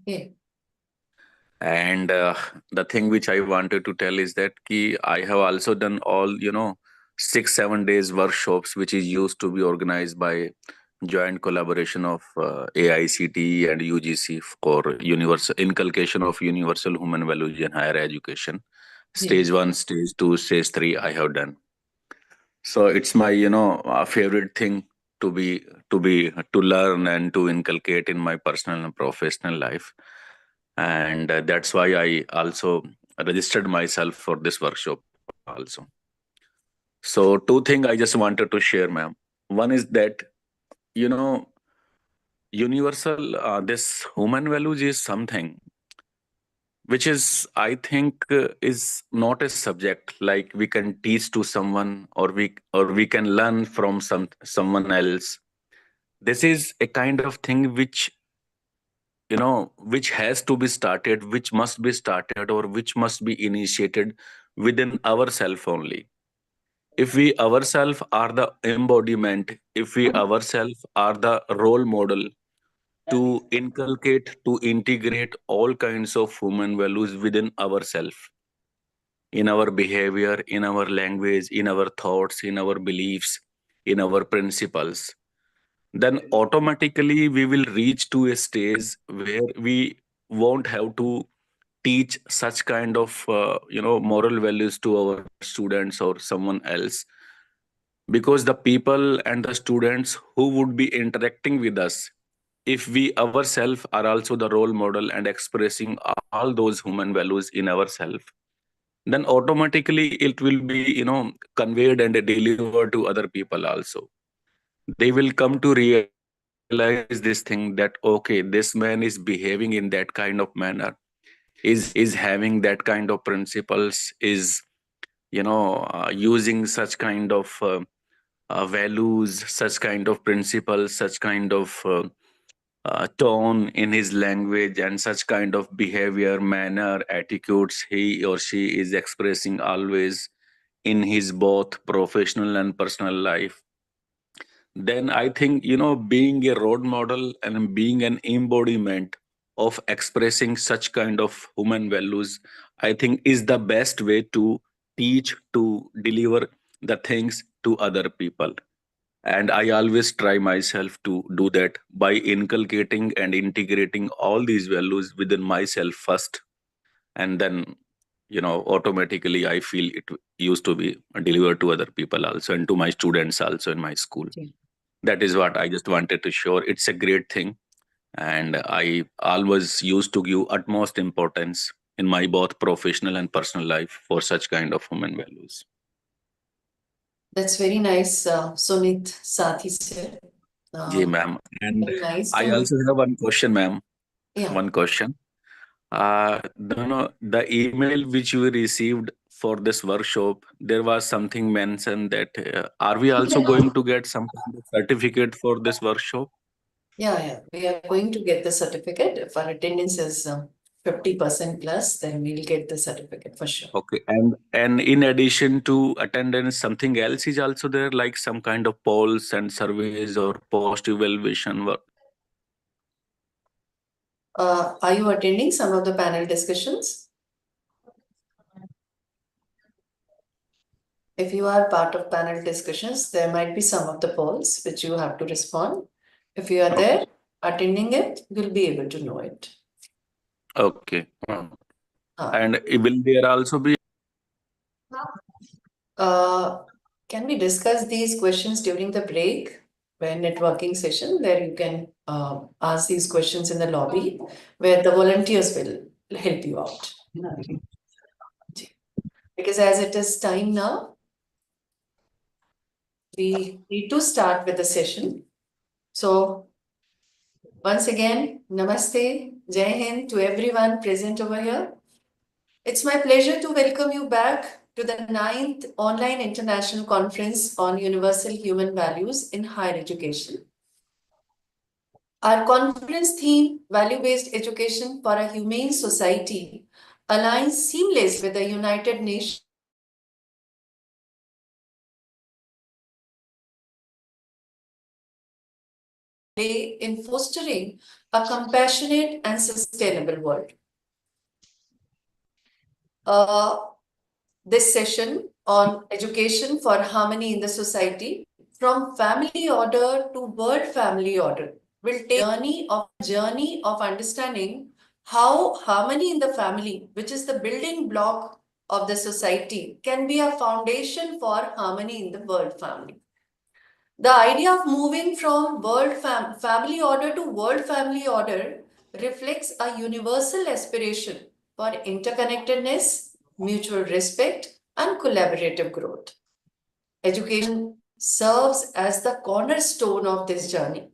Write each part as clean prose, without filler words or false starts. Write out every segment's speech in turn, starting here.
Okay. And the thing which I wanted to tell is that I have also done all, 6 7 days workshops, which is used to be organized by joint collaboration of AICTE and UGC for universal inculcation of universal human values in higher education. Yeah. Stage 1, stage 2, stage 3 I have done. So it's my, favorite thing to learn and to inculcate in my personal and professional life. And that's why I also registered myself for this workshop also. So two things I just wanted to share, ma'am. One is that, you know universal, this human values is something which is, I think, is not a subject like we can teach to someone, or we can learn from someone else. This is a kind of thing which has to be started, which must be started, or which must be initiated within ourselves only. If we ourselves are the embodiment, if we ourselves are the role model to inculcate, to integrate all kinds of human values within ourselves, in our behavior, in our language, in our thoughts, in our beliefs, in our principles, then automatically we will reach to a stage where we won't have to teach such kind of moral values to our students or someone else, because the people and the students who would be interacting with us, if we ourselves are also the role model and expressing all those human values in ourselves, then automatically it will be conveyed and delivered to other people also. They will come to realize this thing that, okay, this man is behaving in that kind of manner, is having that kind of principles, is using such kind of values, such kind of principles, such kind of tone in his language, and such kind of behavior, manner, attitudes he or she is expressing always in his both professional and personal life. Then I think, being a role model and being an embodiment of expressing such kind of human values, I think is the best way to teach, to deliver the things to other people. And I always try myself to do that by inculcating and integrating all these values within myself first, and then automatically I feel it used to be delivered to other people also, and to my students also in my school. Okay. That is what I just wanted to show. It's a great thing, and I always used to give utmost importance in my both professional and personal life for such kind of human values. That's very nice, Sunit Sathi sir. Ji, Uh, ma'am. And Very nice I to know. also have one question, ma'am. Yeah. One question. The email which we received for this workshop, there was something mentioned that are we also going to get some kind of certificate for this workshop? Yeah. We are going to get the certificate. If our attendance is 50% plus, then we'll get the certificate for sure. Okay, and in addition to attendance, something else is also there, like some kind of polls and surveys or post evaluation work. Are you attending some of the panel discussions? If you are part of panel discussions, there might be some of the polls which you have to respond. If you are Okay, there attending it, you'll be able to know it. okay. Uh, And will there also be? uh, can we discuss these questions during the break? Where networking session, there you can ask these questions in the lobby where the volunteers will help you out. Because as it is time now, we need to start with the session. So once again, Namaste, Jai Hind to everyone present over here. It's my pleasure to welcome you back to the 9th Online International Conference on Universal Human Values in Higher Education. Our conference theme, Value-Based Education for a Humane Society, aligns seamlessly with the United Nations play in fostering a compassionate and sustainable world. This session on education for harmony in the society, from family order to world family order, will take journey of understanding how harmony in the family, which is the building block of the society, can be a foundation for harmony in the world family. The idea of moving from family order to world family order reflects a universal aspiration for interconnectedness, mutual respect, and collaborative growth. Education serves as the cornerstone of this journey,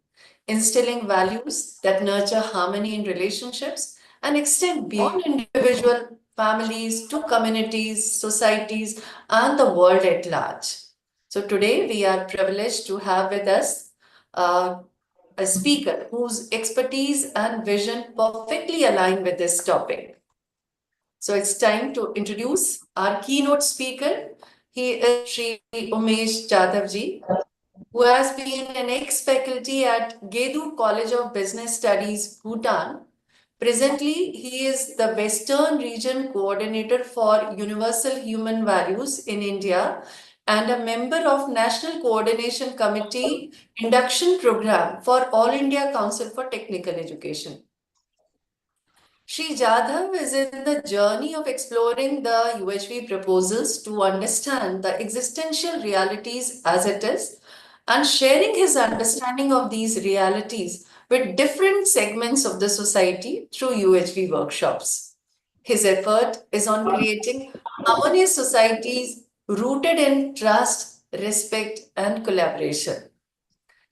instilling values that nurture harmony in relationships and extend beyond individual families to communities, societies, and the world at large. So today we are privileged to have with us a speaker whose expertise and vision perfectly align with this topic. So it's time to introduce our keynote speaker. He is Sri Umesh Jadhav ji, who has been an ex-faculty at Gedu College of Business Studies, Bhutan. Presently, he is the Western Region Coordinator for Universal Human Values in India and a member of National Coordination Committee Induction Program for All India Council for Technical Education. Shri Jadhav is in the journey of exploring the UHV proposals to understand the existential realities as it is and sharing his understanding of these realities with different segments of the society through UHV workshops. His effort is on creating harmonious societies rooted in trust, respect, and collaboration.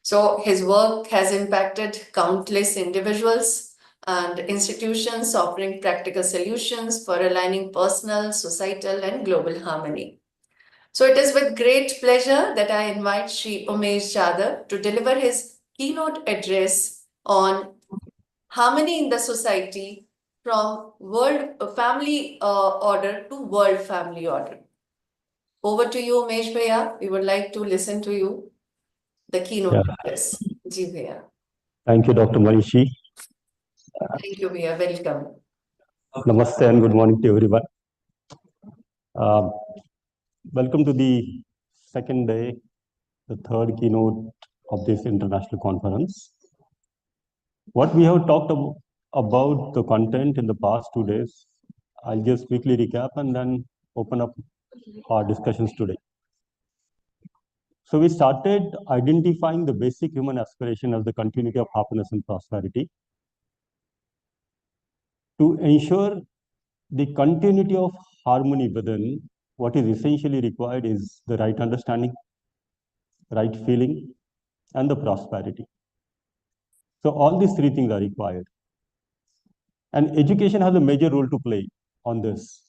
So his work has impacted countless individuals and institutions offering practical solutions for aligning personal, societal, and global harmony. So it is with great pleasure that I invite Sri Umesh Jadhav to deliver his keynote address on harmony in the society from world family order to world family order. Over to you, Umesh Bhaiya. We would like to listen to you, the keynote address. Ji Bhaiya. Thank you, Dr. Manishi. Thank you, Bhaiya. Welcome. Namaste and good morning to everyone. Uh, Welcome to the second day, the third keynote of this international conference. What we have talked about the content in the past 2 days, I'll just quickly recap and then open up our discussions today. So we started identifying the basic human aspiration as the continuity of happiness and prosperity. To ensure the continuity of harmony within, what is essentially required is the right understanding, right feeling, and the prosperity. So all these three things are required. And education has a major role to play on this.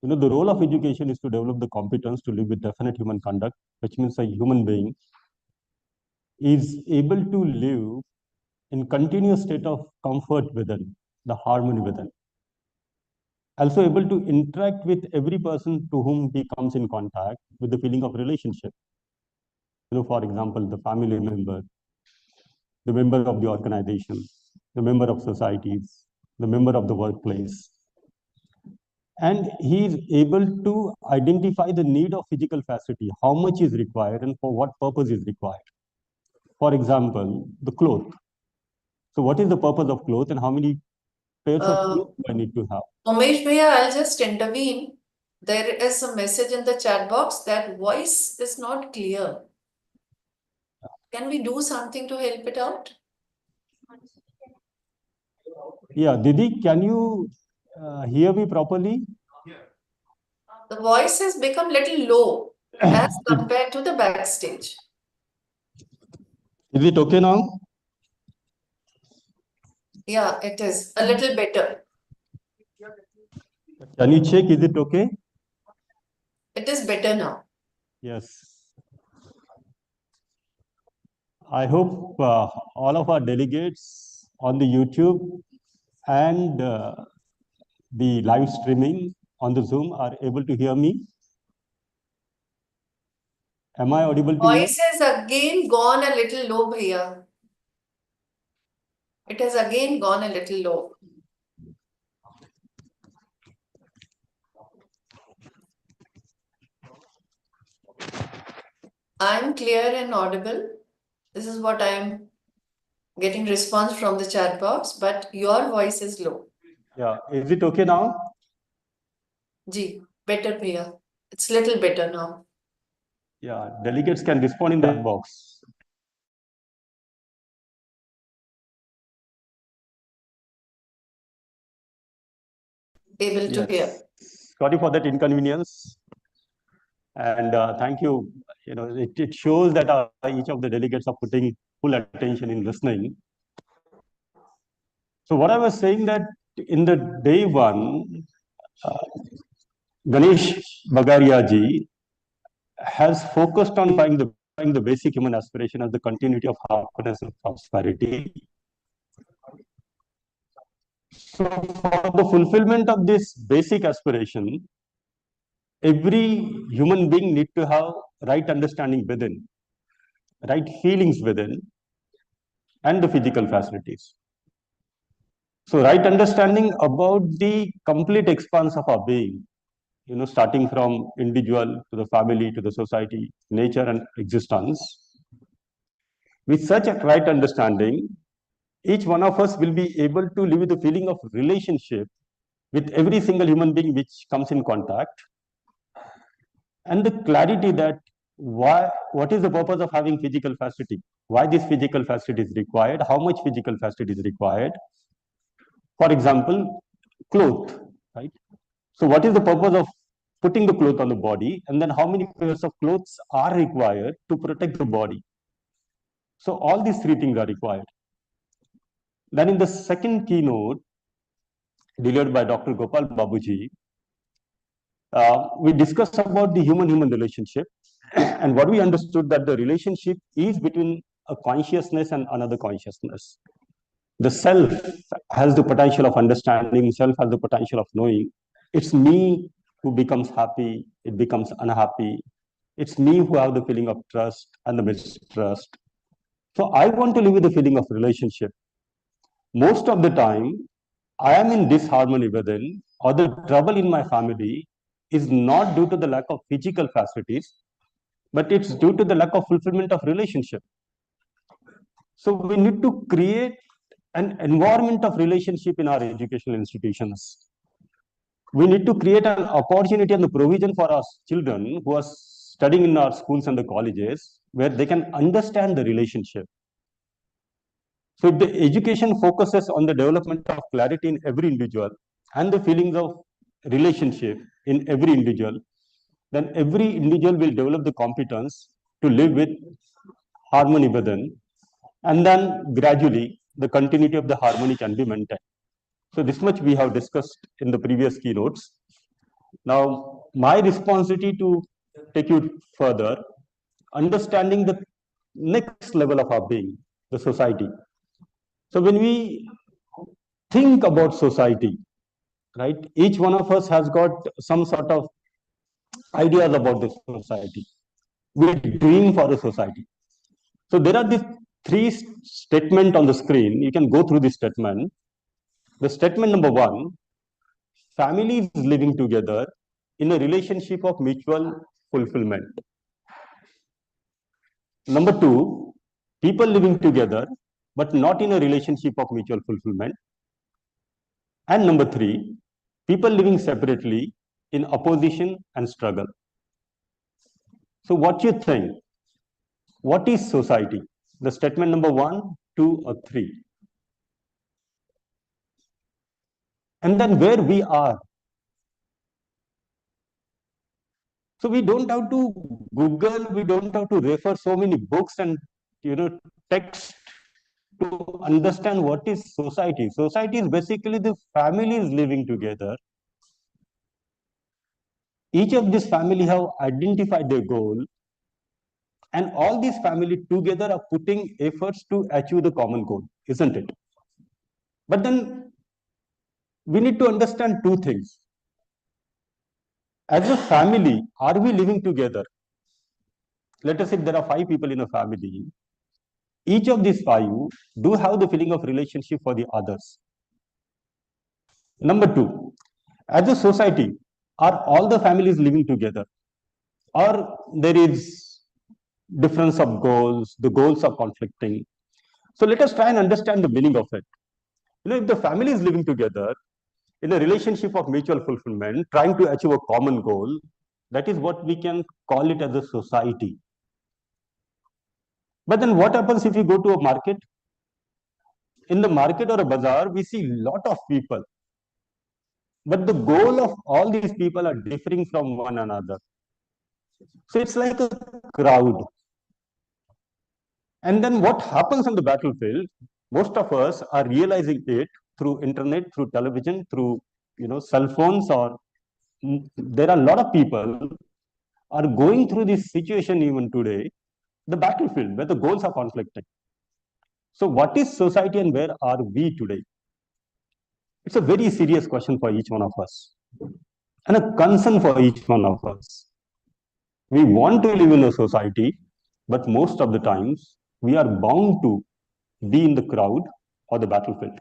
The role of education is to develop the competence to live with definite human conduct, which means a human being is able to live in continuous state of comfort within, the harmony within. Also able to interact with every person to whom he comes in contact with the feeling of relationship. For example, the family member, the member of the organization, the member of societies, the member of the workplace. And he is able to identify the need of physical facility, how much is required and for what purpose is required. For example, the cloth. So what is the purpose of cloth and how many pairs of clothes do I need to have? Umesh Bhaiya, I'll just intervene. There is a message in the chat box that voice is not clear. Can we do something to help it out? Yeah, Didi, can you hear me properly? The voice has become little low as compared to the backstage. Is it okay now? Yeah, it is a little better. Can you check, is it okay? It is better now. Yes. I hope all of our delegates on the YouTube and the live streaming on the Zoom are able to hear me. Am I audible to you? Voice has again gone a little low, Bhaiya. It has again gone a little low. I'm clear and audible. This is what I'm getting response from the chat box, but your voice is low. Yeah, is it okay now? Ji, better Priya. It's little better now. Yeah, delegates can respond in the box. Able to hear. Sorry for that inconvenience. And thank you. You know, it shows that each of the delegates are putting full attention in listening. So what I was saying that in the day one, Ganesh Bagaria ji has focused on finding the basic human aspiration as the continuity of happiness and prosperity. So for the fulfillment of this basic aspiration, every human being need to have right understanding within, right feelings within, and the physical facilities. So right understanding about the complete expanse of our being, you know, starting from individual to the family to the society, nature and existence. With such a right understanding, each one of us will be able to live with the feeling of relationship with every single human being which comes in contact, and the clarity that what is the purpose of having physical facility, why this physical facility is required, how much physical facility is required. For example, cloth, right? So what is the purpose of putting the cloth on the body, and then how many pairs of clothes are required to protect the body? So all these three things are required. Then in the second keynote, delivered by Dr. Gopal Babuji, we discussed about the human-human relationship, and what we understood that the relationship is between a consciousness and another consciousness. The self has the potential of understanding, self has the potential of knowing. It's me who becomes happy, it becomes unhappy. It's me who have the feeling of trust and the mistrust. So I want to live with the feeling of relationship. Most of the time, I am in disharmony within, or the trouble in my family is not due to the lack of physical facilities, but it's due to the lack of fulfillment of relationship. So we need to create an environment of relationship in our educational institutions. We need to create an opportunity and the provision for our children who are studying in our schools and the colleges where they can understand the relationship. So if the education focuses on the development of clarity in every individual and the feelings of relationship in every individual, then every individual will develop the competence to live with harmony within, and then gradually the continuity of the harmony can be maintained. So this much we have discussed in the previous keynotes. Now, my responsibility to take you further, understanding the next level of our being, the society. So when we think about society, right, each one of us has got some sort of ideas about the society. We dream for a society. So there are these three statements on the screen. You can go through this statement. The statement number one, families living together in a relationship of mutual fulfillment. Number two, people living together but not in a relationship of mutual fulfillment. And number three, people living separately in opposition and struggle. So what you think? What is society? The statement number one, two, or three. And then where we are. So we don't have to Google, we don't have to refer so many books and text to understand what is society. Society is basically the families living together. Each of these family have identified their goal, and all these family together are putting efforts to achieve the common goal, isn't it? But then we need to understand two things. As a family, are we living together? Let us say there are 5 people in a family. each of these five do have the feeling of relationship for the others. Number two, as a society, are all the families living together? Or there is difference of goals, the goals are conflicting. So let us try and understand the meaning of it. If the family is living together in a relationship of mutual fulfillment, trying to achieve a common goal, that is what we can call it as a society. But then what happens if you go to a market? In the market or a bazaar, we see a lot of people. But the goal of all these people are differing from one another. So it's like a crowd. And then what happens on the battlefield, most of us are realizing it through internet, through television, through cell phones, or there are a lot of people are going through this situation even today, the battlefield where the goals are conflicting. So what is society and where are we today? It's a very serious question for each one of us and a concern for each one of us. We want to live in a society, but most of the times we are bound to be in the crowd or the battlefield.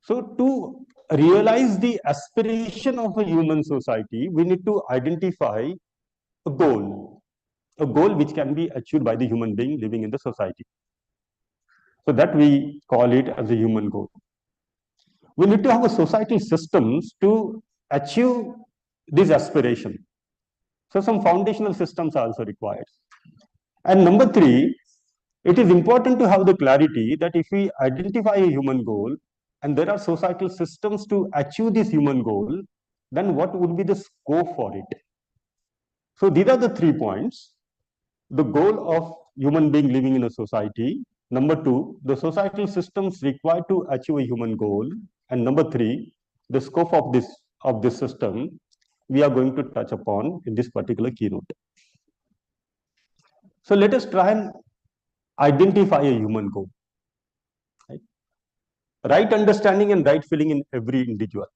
So to realize the aspiration of a human society, we need to identify a goal which can be achieved by the human being living in the society. So that we call it as a human goal. We need to have a societal systems to achieve this aspiration. So some foundational systems are also required. And number three, it is important to have the clarity that if we identify a human goal and there are societal systems to achieve this human goal, then what would be the scope for it? So these are the 3 points. The goal of human being living in a society. Number two, the societal systems required to achieve a human goal. And number three, the scope of this system we are going to touch upon in this particular keynote. So let us try and identify a human goal. Right understanding and right feeling in every individual.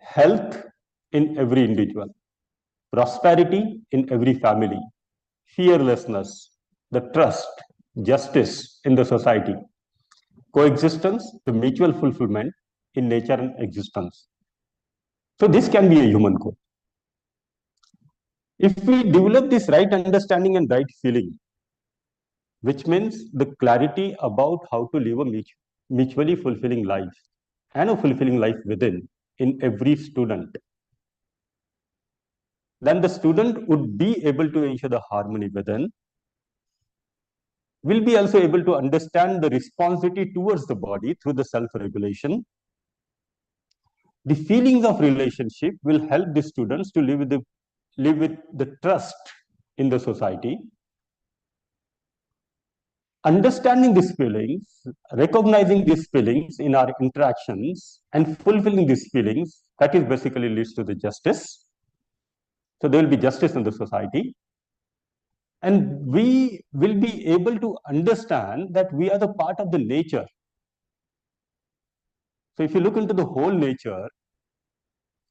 Health in every individual. Prosperity in every family. Fearlessness, the trust, justice in the society. Coexistence, the mutual fulfillment in nature and existence. So this can be a human goal. If we develop this right understanding and right feeling, which means the clarity about how to live a mutually fulfilling life and a fulfilling life within in every student, then the student would be able to ensure the harmony within, will be also able to understand the responsibility towards the body through the self-regulation. The feelings of relationship will help the students to live with the trust in the society. Understanding these feelings, recognizing these feelings in our interactions, and fulfilling these feelings, that is basically leads to the justice. So there will be justice in the society. And we will be able to understand that we are the part of the nature. So if you look into the whole nature,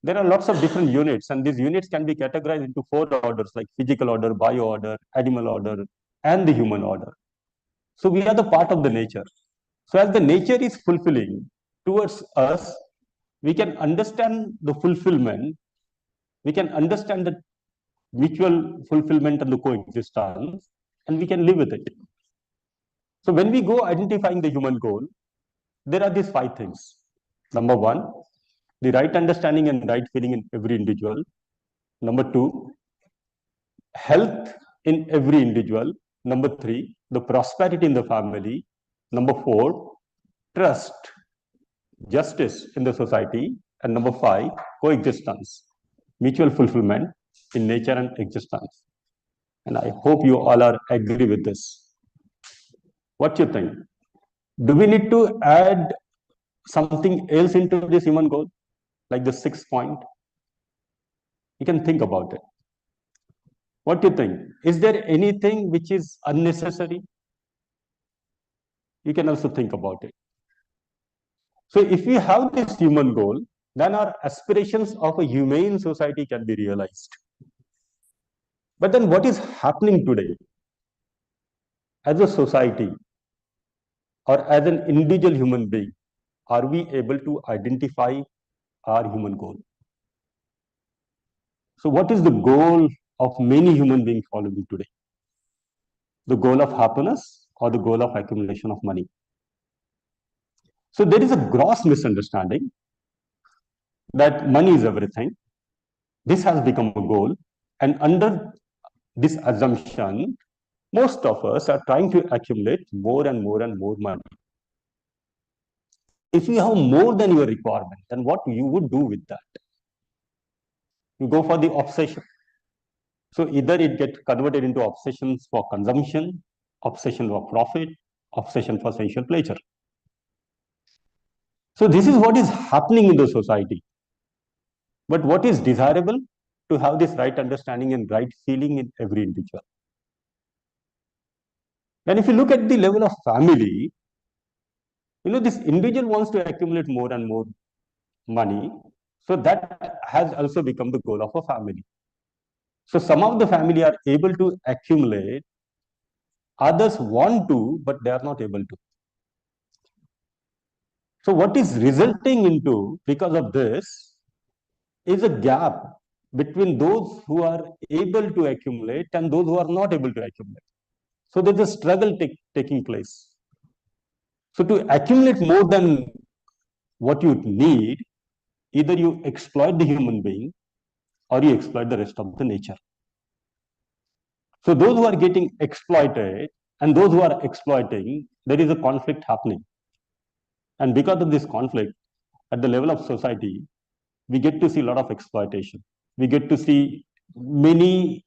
there are lots of different units, and these units can be categorized into 4 orders like physical order, bio order, animal order, and the human order. So we are the part of the nature. So as the nature is fulfilling towards us, we can understand the fulfillment, we can understand the mutual fulfillment and the coexistence, and we can live with it. So when we go identifying the human goal, there are these 5 things. Number 1, the right understanding and right feeling in every individual. Number 2, health in every individual. Number 3, the prosperity in the family. Number 4, trust, justice in the society. And number 5, coexistence, mutual fulfillment in nature and existence. And I hope you all are agree with this. What do you think? Do we need to add something else into this human goal, like the 6th point? You can think about it. What do you think? Is there anything which is unnecessary? You can also think about it. So if we have this human goal, then our aspirations of a humane society can be realized. But then what is happening today? as a society or as an individual human being, are we able to identify our human goal? So what is the goal of many human beings following today? The goal of happiness or the goal of accumulation of money? So there is a gross misunderstanding that money is everything. This has become a goal. And under this assumption, most of us are trying to accumulate more and more and more money. If you have more than your requirement, then what you would do with that? You go for the obsession. So either it gets converted into obsessions for consumption, obsession for profit, obsession for sensual pleasure. So this is what is happening in the society. But what is desirable? To have this right understanding and right feeling in every individual. And if you look at the level of family, this individual wants to accumulate more and more money. So that has also become the goal of a family. So some of the family are able to accumulate, others want to, but they are not able to. So what is resulting into, because of this, is a gap between those who are able to accumulate and those who are not able to accumulate. So there's a struggle taking place. So to accumulate more than what you need, either you exploit the human being or you exploit the rest of the nature. So those who are getting exploited and those who are exploiting, there is a conflict happening. And because of this conflict, at the level of society, we get to see a lot of exploitation. We get to see many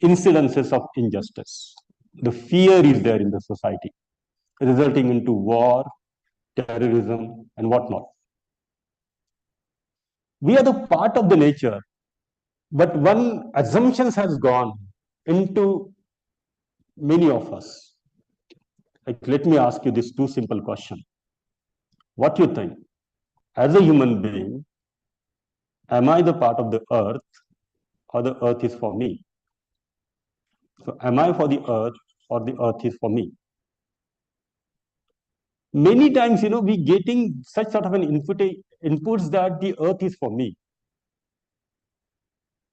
incidences of injustice. The fear is there in the society, resulting into war, terrorism, and whatnot. We are the part of the nature, but one assumption has gone into many of us. Like, let me ask you this two simple question. What do you think? As a human being, am I the part of the earth or the earth is for me? So am I for the earth or the earth is for me? Many times, we getting such sort of an inputs that the earth is for me.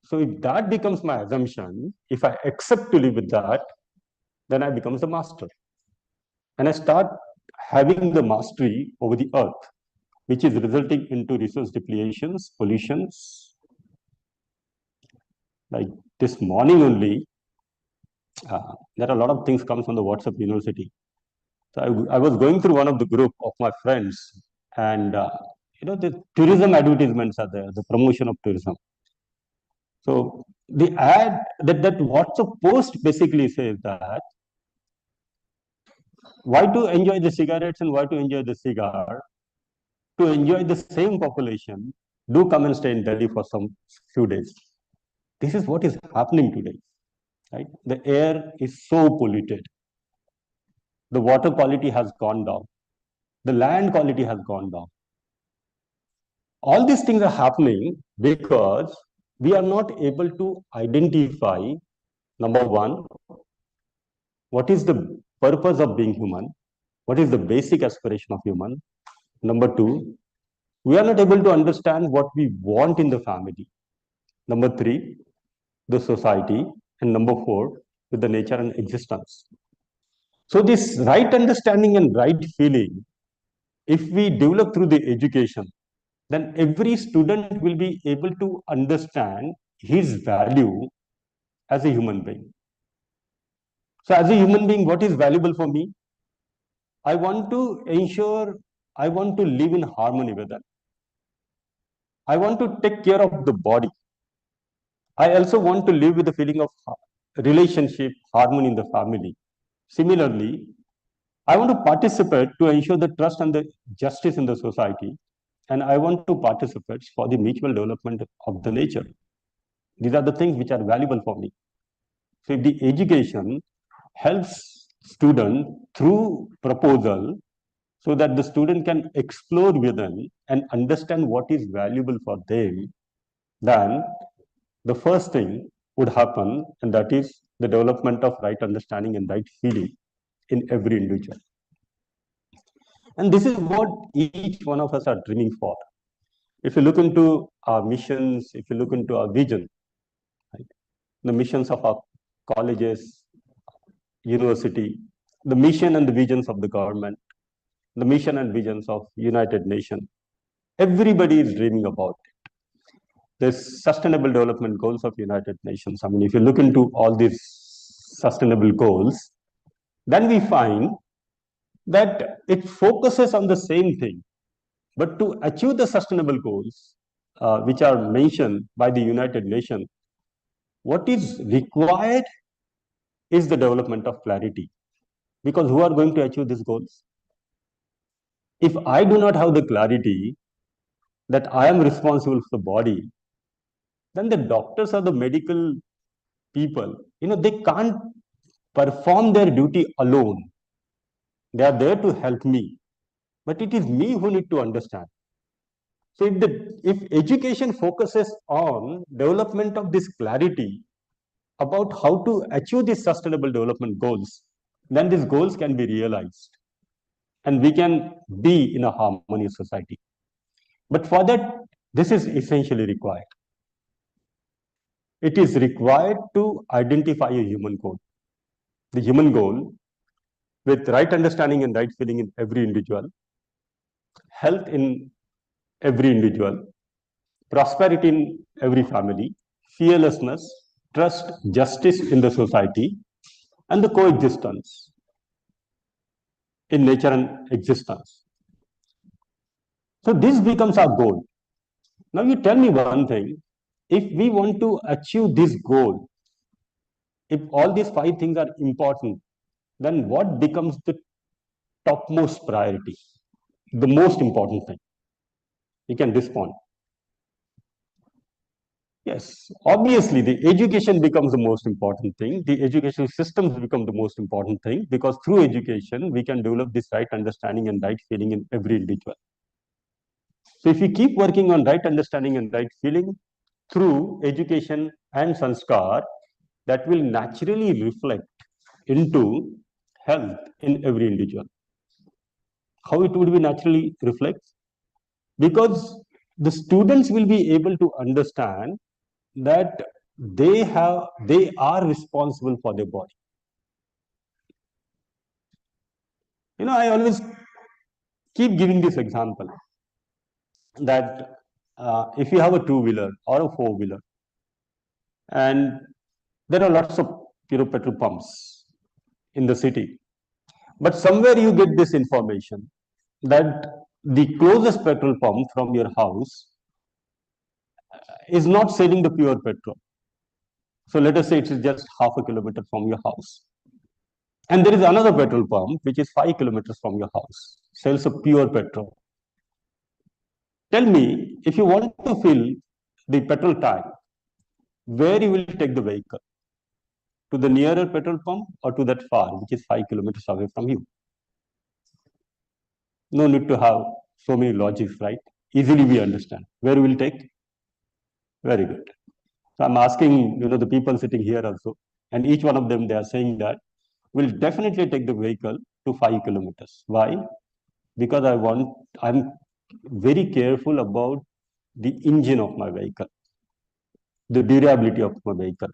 So if that becomes my assumption, if I accept to live with that, then I become the master. And I start having the mastery over the earth, which is resulting into resource depletions, pollutions. Like this morning only, there are a lot of things comes from the WhatsApp University. So I was going through one of the group of my friends, and the tourism advertisements are there, the promotion of tourism. So the ad that WhatsApp post basically says that why to enjoy the cigarettes and why to enjoy the cigar, to enjoy the same population, do come and stay in Delhi for some few days. This is what is happening today, right? The air is so polluted. The water quality has gone down. The land quality has gone down. All these things are happening because we are not able to identify, number one, what is the purpose of being human? What is the basic aspiration of human? Number two, we are not able to understand what we want in the family. Number three, the society. And number four, with the nature and existence. So this right understanding and right feeling, if we develop through the education, then every student will be able to understand his value as a human being. So as a human being, what is valuable for me? I want to ensure I want to live in harmony with them. I want to take care of the body. I also want to live with the feeling of relationship, harmony in the family. Similarly, I want to participate to ensure the trust and the justice in the society. And I want to participate for the mutual development of the nature. These are the things which are valuable for me. So if the education helps student through proposal so that the student can explore within and understand what is valuable for them, then the first thing would happen, and that is the development of right understanding and right feeling in every individual. And this is what each one of us are dreaming for. If you look into our missions, if you look into our vision, right, the missions of our colleges, university, the mission and the visions of the government, the mission and visions of United Nations, everybody is dreaming about it. The sustainable development goals of United Nations. I mean, if you look into all these sustainable goals, then we find that it focuses on the same thing. But to achieve the sustainable goals, which are mentioned by the United Nations, what is required is the development of clarity. Because who are going to achieve these goals? If I do not have the clarity that I am responsible for the body, then the doctors or the medical people, they can't perform their duty alone. They are there to help me, but it is me who need to understand. So if education focuses on development of this clarity about how to achieve these sustainable development goals, then these goals can be realized and we can be in a harmonious society. But for that, this is essentially required. It is required to identify a human goal. The human goal with right understanding and right feeling in every individual, health in every individual, prosperity in every family, fearlessness, trust, justice in the society, and the coexistence in nature and existence. So this becomes our goal. Now you tell me one thing, if we want to achieve this goal, if all these 5 things are important, then what becomes the topmost priority, the most important thing? You can respond. Yes, obviously the education becomes the most important thing. The education systems become the most important thing because through education, we can develop this right understanding and right feeling in every individual. So if we keep working on right understanding and right feeling through education and sanskar, that will naturally reflect into health in every individual. How it would be naturally reflect? Because the students will be able to understand that they are responsible for their body. I always keep giving this example that if you have a two-wheeler or a four-wheeler, and there are lots of petrol pumps in the city, but somewhere you get this information that the closest petrol pump from your house is not selling the pure petrol. So let us say it is just half a kilometer from your house. And there is another petrol pump which is 5 kilometers from your house, sells a pure petrol. Tell me, if you want to fill the petrol tank, where you will take the vehicle? To the nearer petrol pump or to that far, which is 5 kilometers away from you? No need to have so many logics, right? Easily we understand. Where will take? Very good. So I'm asking, the people sitting here also, and each one of them, they are saying that will definitely take the vehicle to 5 kilometers. Why? Because I'm very careful about the engine of my vehicle, the durability of my vehicle,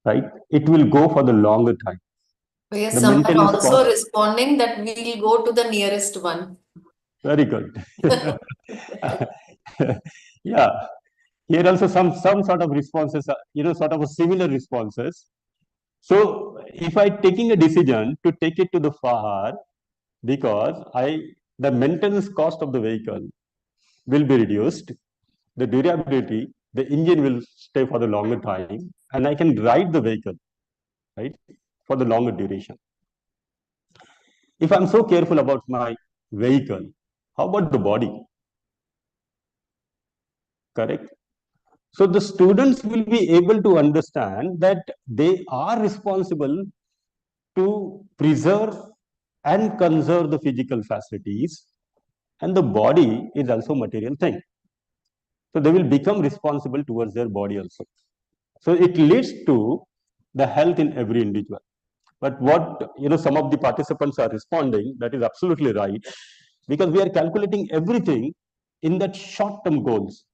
right? It will go for the longer time. So yes, The some are maintenance also cost. responding that we'll go to the nearest one. Very good. Yeah. Here also some sort of responses, sort of a similar responses. So if I taking a decision to take it to the far, because the maintenance cost of the vehicle will be reduced, the durability, the engine will stay for the longer time, and I can ride the vehicle, right, for the longer duration. If I'm so careful about my vehicle, how about the body? Correct? So the students will be able to understand that they are responsible to preserve and conserve the physical facilities, and the body is also material thing. So they will become responsible towards their body also. So it leads to the health in every individual. But what some of the participants are responding, that is absolutely right, because we are calculating everything in that short-term goals.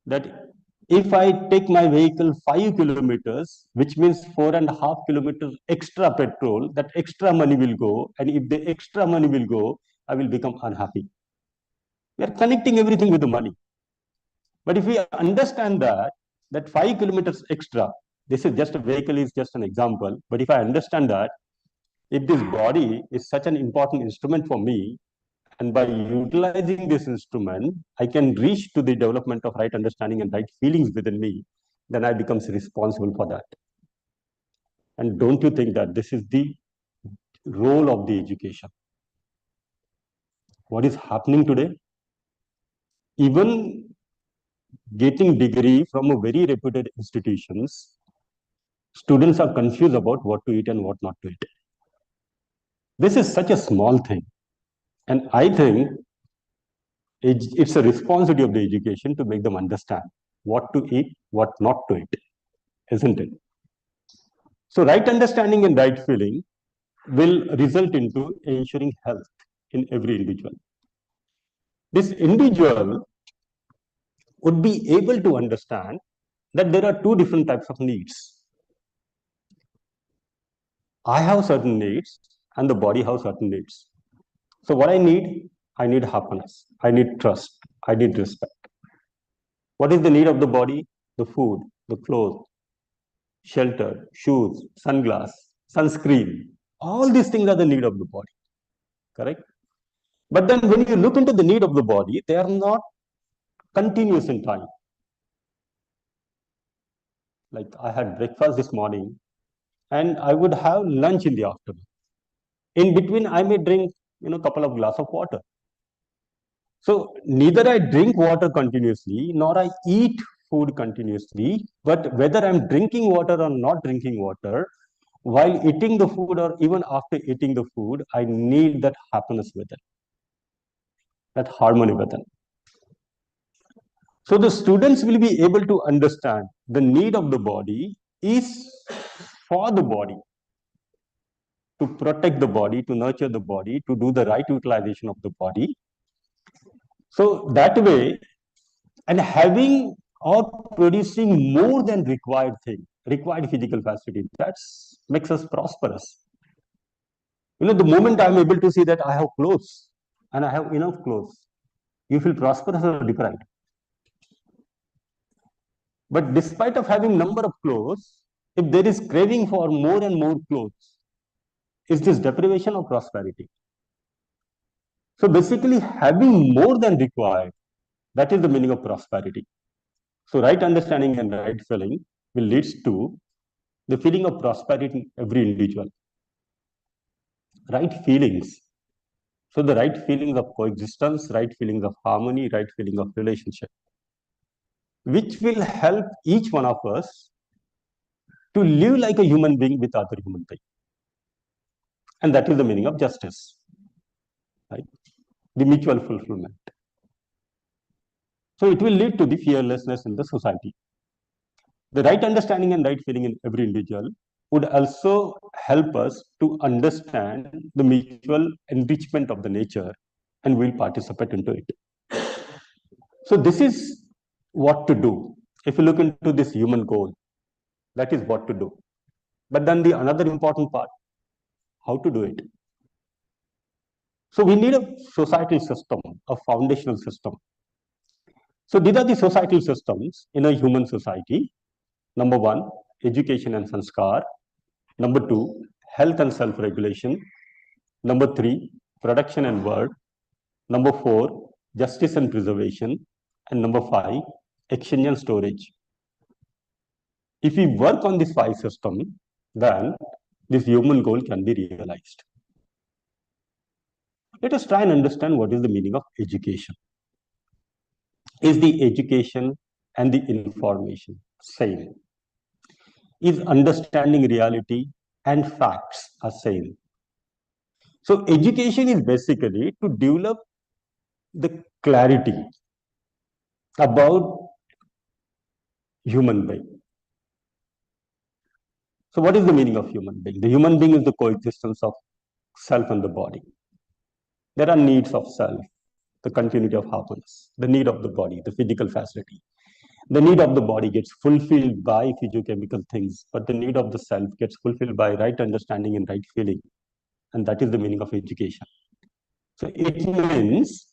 That if I take my vehicle 5 kilometers, which means 4.5 kilometers extra petrol, that extra money will go, and if the extra money will go, I will become unhappy. We are connecting everything with the money. But if we understand that 5 kilometers extra, this is just a vehicle is just an example. But if I understand that if this body is such an important instrument for me, and by utilizing this instrument, I can reach to the development of right understanding and right feelings within me, then I becomes responsible for that. And don't you think that this is the role of the education? What is happening today? Even getting degree from a very reputed institutions, students are confused about what to eat and what not to eat. This is such a small thing. And I think it's a responsibility of the education to make them understand what to eat, what not to eat, isn't it? So right understanding and right feeling will result into ensuring health in every individual. This individual would be able to understand that there are two different types of needs. I have certain needs and the body has certain needs. So what I need happiness, I need trust, I need respect. What is the need of the body? The food, the clothes, shelter, shoes, sunglass, sunscreen. All these things are the need of the body, correct? But then when you look into the need of the body, they are not continuous in time. Like I had breakfast this morning and I would have lunch in the afternoon. In between, I may drink, couple of glass of water. So neither I drink water continuously, nor I eat food continuously, but whether I'm drinking water or not drinking water, while eating the food or even after eating the food, I need that happiness with it, that harmony with it. So the students will be able to understand the need of the body is for the body, to protect the body, to nurture the body, to do the right utilization of the body. So that way, and having or producing more than required thing, required physical facility, that makes us prosperous. The moment I'm able to see that I have clothes and I have enough clothes, you feel prosperous or deprived. But despite of having number of clothes, if there is craving for more and more clothes, is this deprivation or prosperity? So basically having more than required, that is the meaning of prosperity. So right understanding and right feeling will lead to the feeling of prosperity in every individual. Right feelings. So the right feelings of coexistence, right feelings of harmony, right feeling of relationship, which will help each one of us to live like a human being with other human being. And that is the meaning of justice, right? The mutual fulfillment. So it will lead to the fearlessness in the society. The right understanding and right feeling in every individual would also help us to understand the mutual enrichment of the nature, and we'll participate into it. So this is what to do. If you look into this human goal, that is what to do. But then the another important part, how to do it. So we need a societal system, a foundational system. So these are the societal systems in a human society. Number one, education and sanskar. Number two, health and self-regulation. Number three, production and work. Number four, justice and preservation. And number five, exchange and storage. If we work on this five system, then this human goal can be realized. Let us try and understand what is the meaning of education. Is the education and the information same? Is understanding reality and facts are same? So education is basically to develop the clarity about human being. So what is the meaning of human being? The human being is the coexistence of self and the body. There are needs of self, the continuity of happiness, the need of the body, the physical facility. The need of the body gets fulfilled by physiochemical things, but the need of the self gets fulfilled by right understanding and right feeling. And that is the meaning of education. So it means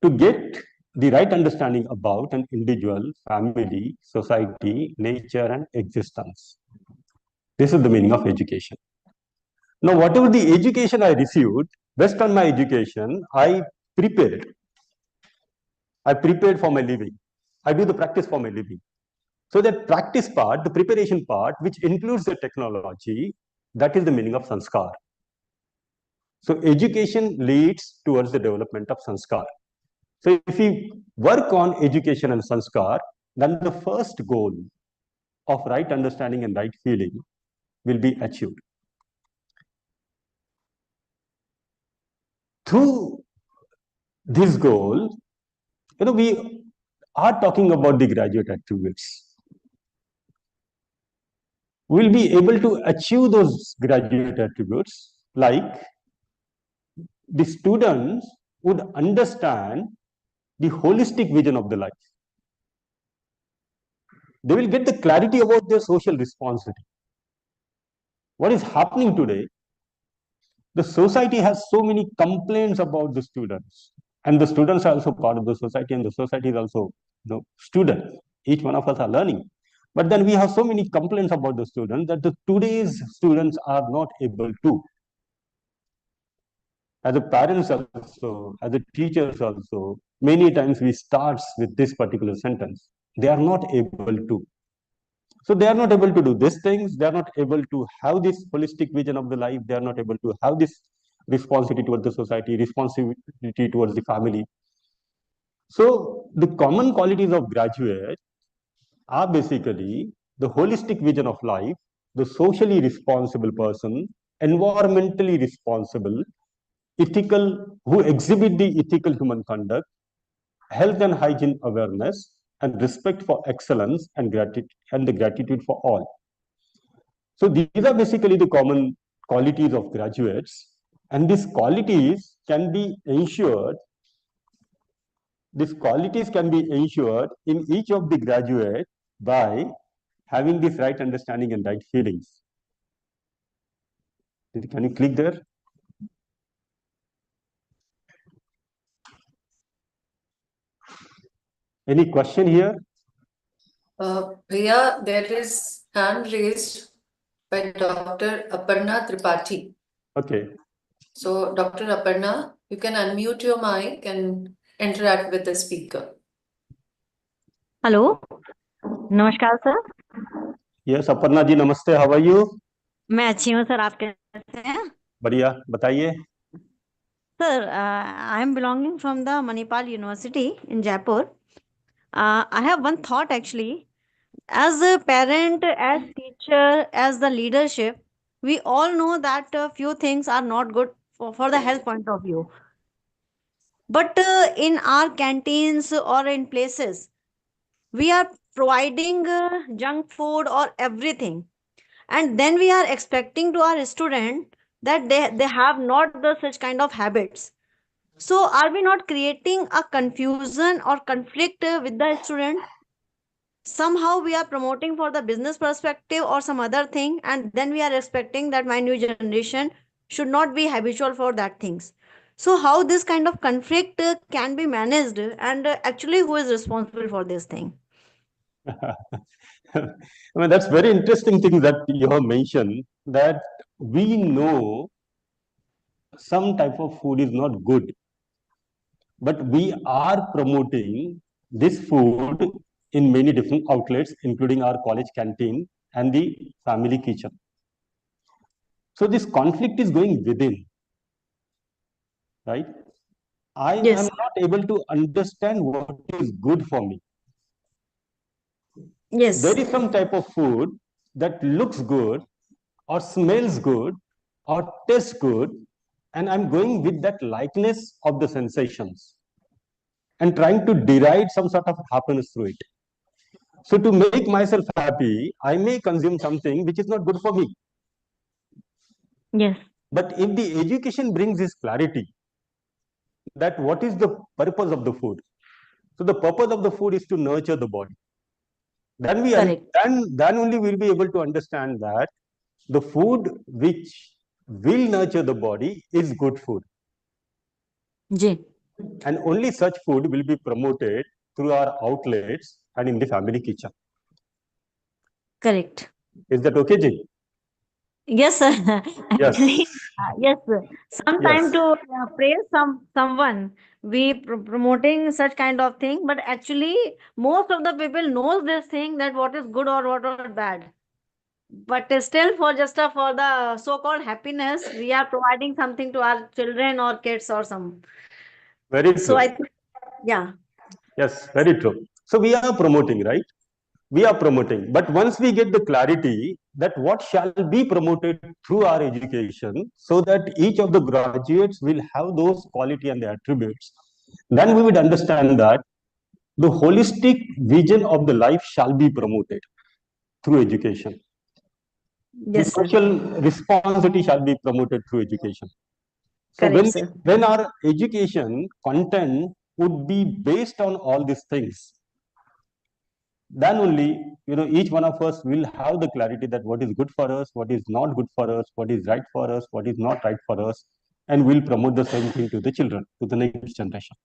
to get the right understanding about an individual, family, society, nature, and existence. This is the meaning of education. Now, whatever the education I received, based on my education, I prepared. I prepared for my living. I do the practice for my living. So that practice part, the preparation part, which includes the technology, that is the meaning of sanskar. So education leads towards the development of sanskar. So if we work on education and sanskar, then the first goal of right understanding and right feeling will be achieved. Through this goal, we are talking about the graduate attributes. We'll be able to achieve those graduate attributes like the students would understand the holistic vision of the life. They will get the clarity about their social responsibility. What is happening today? The society has so many complaints about the students, and the students are also part of the society, and the society is also students. Each one of us are learning. But then we have so many complaints about the students that the today's students are not able to. As a parents also, as a teachers also, many times we starts with this particular sentence. They are not able to. So they are not able to do these things. They are not able to have this holistic vision of the life. They are not able to have this responsibility towards the society, responsibility towards the family. So the common qualities of graduate are basically the holistic vision of life, the socially responsible person, environmentally responsible, ethical, who exhibit the ethical human conduct, health and hygiene awareness, and respect for excellence and the gratitude for all. So these are basically the common qualities of graduates, and these qualities can be ensured. These qualities can be ensured in each of the graduate by having this right understanding and right feelings. Can you click there? Any question here? Bhaiya, there is hand raised by Dr. Aparna Tripathi. Okay. So, Dr. Aparna, you can unmute your mic and interact with the speaker. Hello नमस्कार sir Yes, Aparna ji, namaste. How are you? मैं अच्छी हूँ sir आप कैसे हैं बढ़िया, बताइए. Sir I am belonging from the Manipal university in Jaipur I have one thought actually as a parent as teacher as the leadership we all know that few things are not good for the health point of view but in our canteens or in places we are providing junk food or everything and then we are expecting to our student that they have not the such kind of habits so are we not creating a confusion or conflict with the student somehow we are promoting for the business perspective or some other thing and then we are expecting that my new generation should not be habitual for that things so how this kind of conflict can be managed and actually who is responsible for this thing I mean, that's very interesting thing that you have mentioned, that we know some type of food is not good, but we are promoting this food in many different outlets, including our college canteen and the family kitchen. So this conflict is going within, right? I am yes not able to understand what is good for me. There yes is some type of food that looks good or smells good or tastes good, and I'm going with that likeness of the sensations and trying to derive some sort of happiness through it. So to make myself happy, I may consume something which is not good for me. Yes. But if the education brings this clarity that what is the purpose of the food, so the purpose of the food is to nurture the body. Then Correct. then only we'll be able to understand that the food which will nurture the body is good food. Ji. And only such food will be promoted through our outlets and in the family kitchen. Correct. Is that okay, Ji? Yes, sir. Yes. Actually, yes, sir. Sometime Yes. to praise someone, we promoting such kind of thing, but actually, most of the people knows this thing that what is good or what is bad. But still, for just for the so-called happiness, we are providing something to our children or kids or some. Very So I true. think, yeah, Yes, very true. So we are promoting, right? We are promoting. But once we get the clarity that what shall be promoted through our education, so that each of the graduates will have those quality and the attributes, then we would understand that the holistic vision of the life shall be promoted through education. The yes, sir. social responsibility shall be promoted through education. So Correct, sir. when our education content would be based on all these things, then only each one of us will have the clarity that what is good for us, what is not good for us, what is right for us, what is not right for us, and we'll promote the same thing to the children, to the next generation.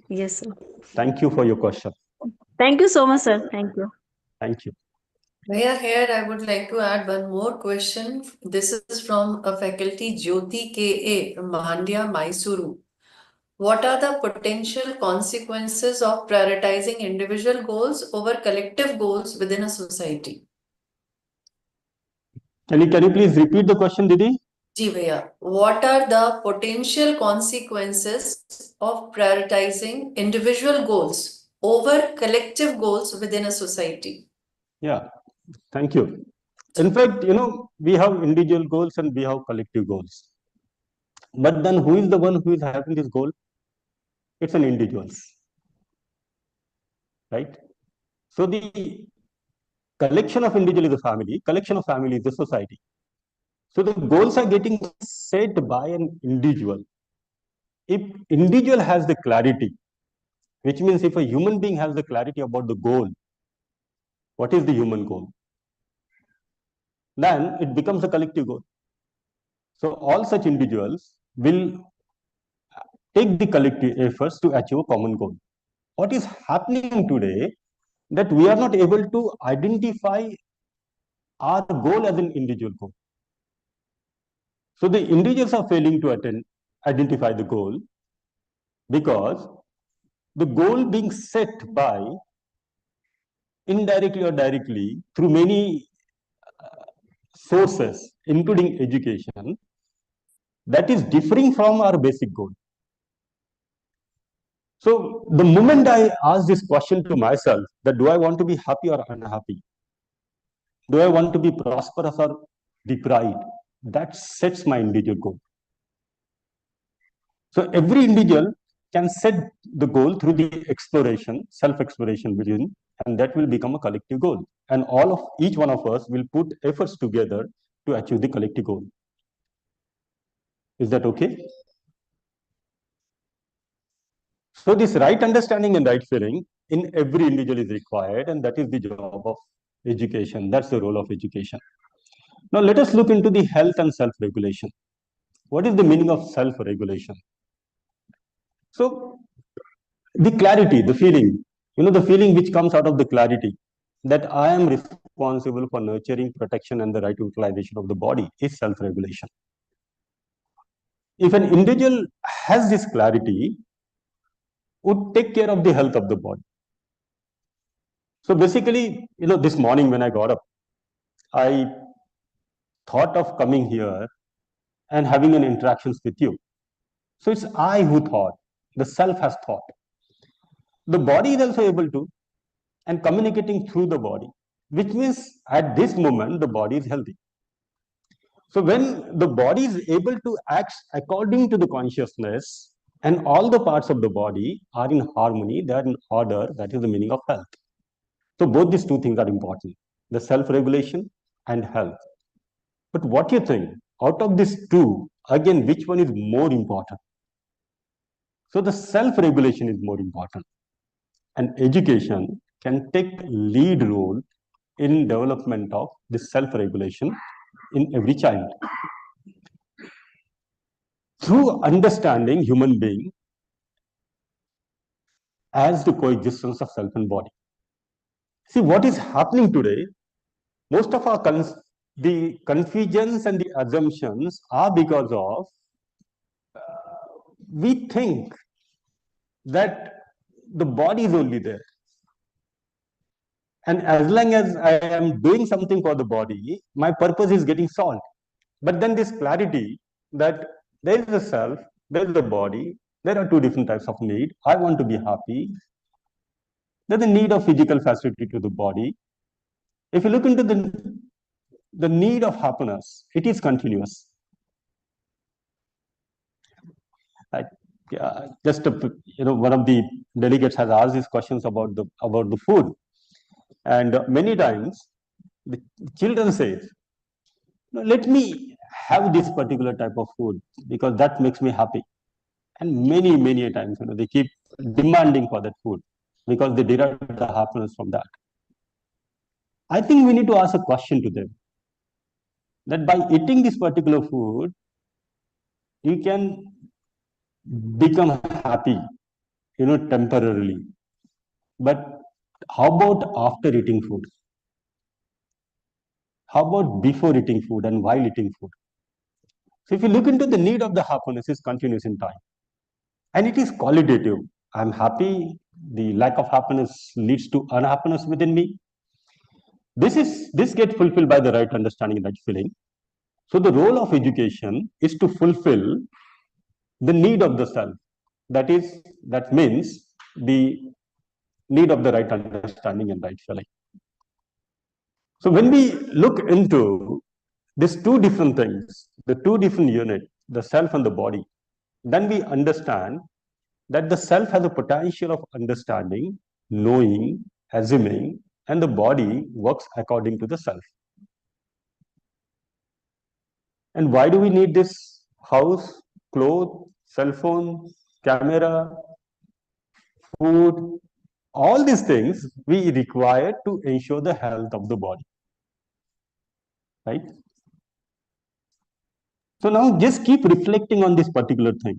Yes, sir. Thank you for your question. Thank you so much, sir. Thank you. Thank you. Here I would like to add one more question. This is from a faculty Jyoti K.A. from Mahandia, Mysuru. What are the potential consequences of prioritizing individual goals over collective goals within a society? Can you please repeat the question, Didi? Ji bhaiya, what are the potential consequences of prioritizing individual goals over collective goals within a society? Yeah, thank you. In fact, we have individual goals and we have collective goals. But then who is the one who is having this goal? It's an individuals, right? So the collection of individual is a family, collection of family is a society. So the goals are getting set by an individual. If individual has the clarity, which means if a human being has the clarity about the goal, what is the human goal? Then it becomes a collective goal. So all such individuals will take the collective efforts to achieve a common goal. What is happening today that we are not able to identify our goal as an individual goal. So the individuals are failing to identify the goal because the goal being set by indirectly or directly through many sources, including education, that is differing from our basic goal. So the moment I ask this question to myself, that do I want to be happy or unhappy? Do I want to be prosperous or deprived? That sets my individual goal. So every individual can set the goal through the exploration, self-exploration within, and that will become a collective goal. And each one of us will put efforts together to achieve the collective goal. Is that okay? So this right understanding and right feeling in every individual is required, and that is the job of education. That's the role of education. Now let us look into the health and self-regulation. What is the meaning of self-regulation? So the clarity, the feeling, the feeling which comes out of the clarity that I am responsible for nurturing, protection, and the right utilization of the body is self-regulation. If an individual has this clarity, would take care of the health of the body. So basically, this morning when I got up, I thought of coming here and having an interactions with you. So it's I who thought, the self has thought. The body is also able to, and communicating through the body, which means at this moment, the body is healthy. So when the body is able to act according to the consciousness, and all the parts of the body are in harmony, they are in order, that is the meaning of health. So both these two things are important, the self-regulation and health. But what do you think? Out of these two, again, which one is more important? So the self-regulation is more important. And education can take lead role in development of this self-regulation in every child. Through understanding human being as the coexistence of self and body. See, what is happening today, most of our the confusions and the assumptions are because of we think that the body is only there. And as long as I am doing something for the body, my purpose is getting solved. But then this clarity that there is a self, there is a body, there are two different types of need. I want to be happy. There's a need of physical facility to the body. If you look into the need of happiness, it is continuous. Just one of the delegates has asked these questions about the food, and many times the children say, "No, let me have this particular type of food because that makes me happy." And many times, they keep demanding for that food because they derive the happiness from that. I think we need to ask a question to them that by eating this particular food, you can become happy, temporarily. But how about after eating food? How about before eating food and while eating food? So if you look into the need of the happiness is continuous in time. And it is qualitative. I'm happy. The lack of happiness leads to unhappiness within me. This gets fulfilled by the right understanding and right feeling. So the role of education is to fulfill the need of the self. That means the need of the right understanding and right feeling. So when we look into these two different things, the two different units, the self and the body, then we understand that the self has a potential of understanding, knowing, assuming, and the body works according to the self. And why do we need this house, clothes, cell phone, camera, food? All these things we require to ensure the health of the body, right? So now just keep reflecting on this particular thing.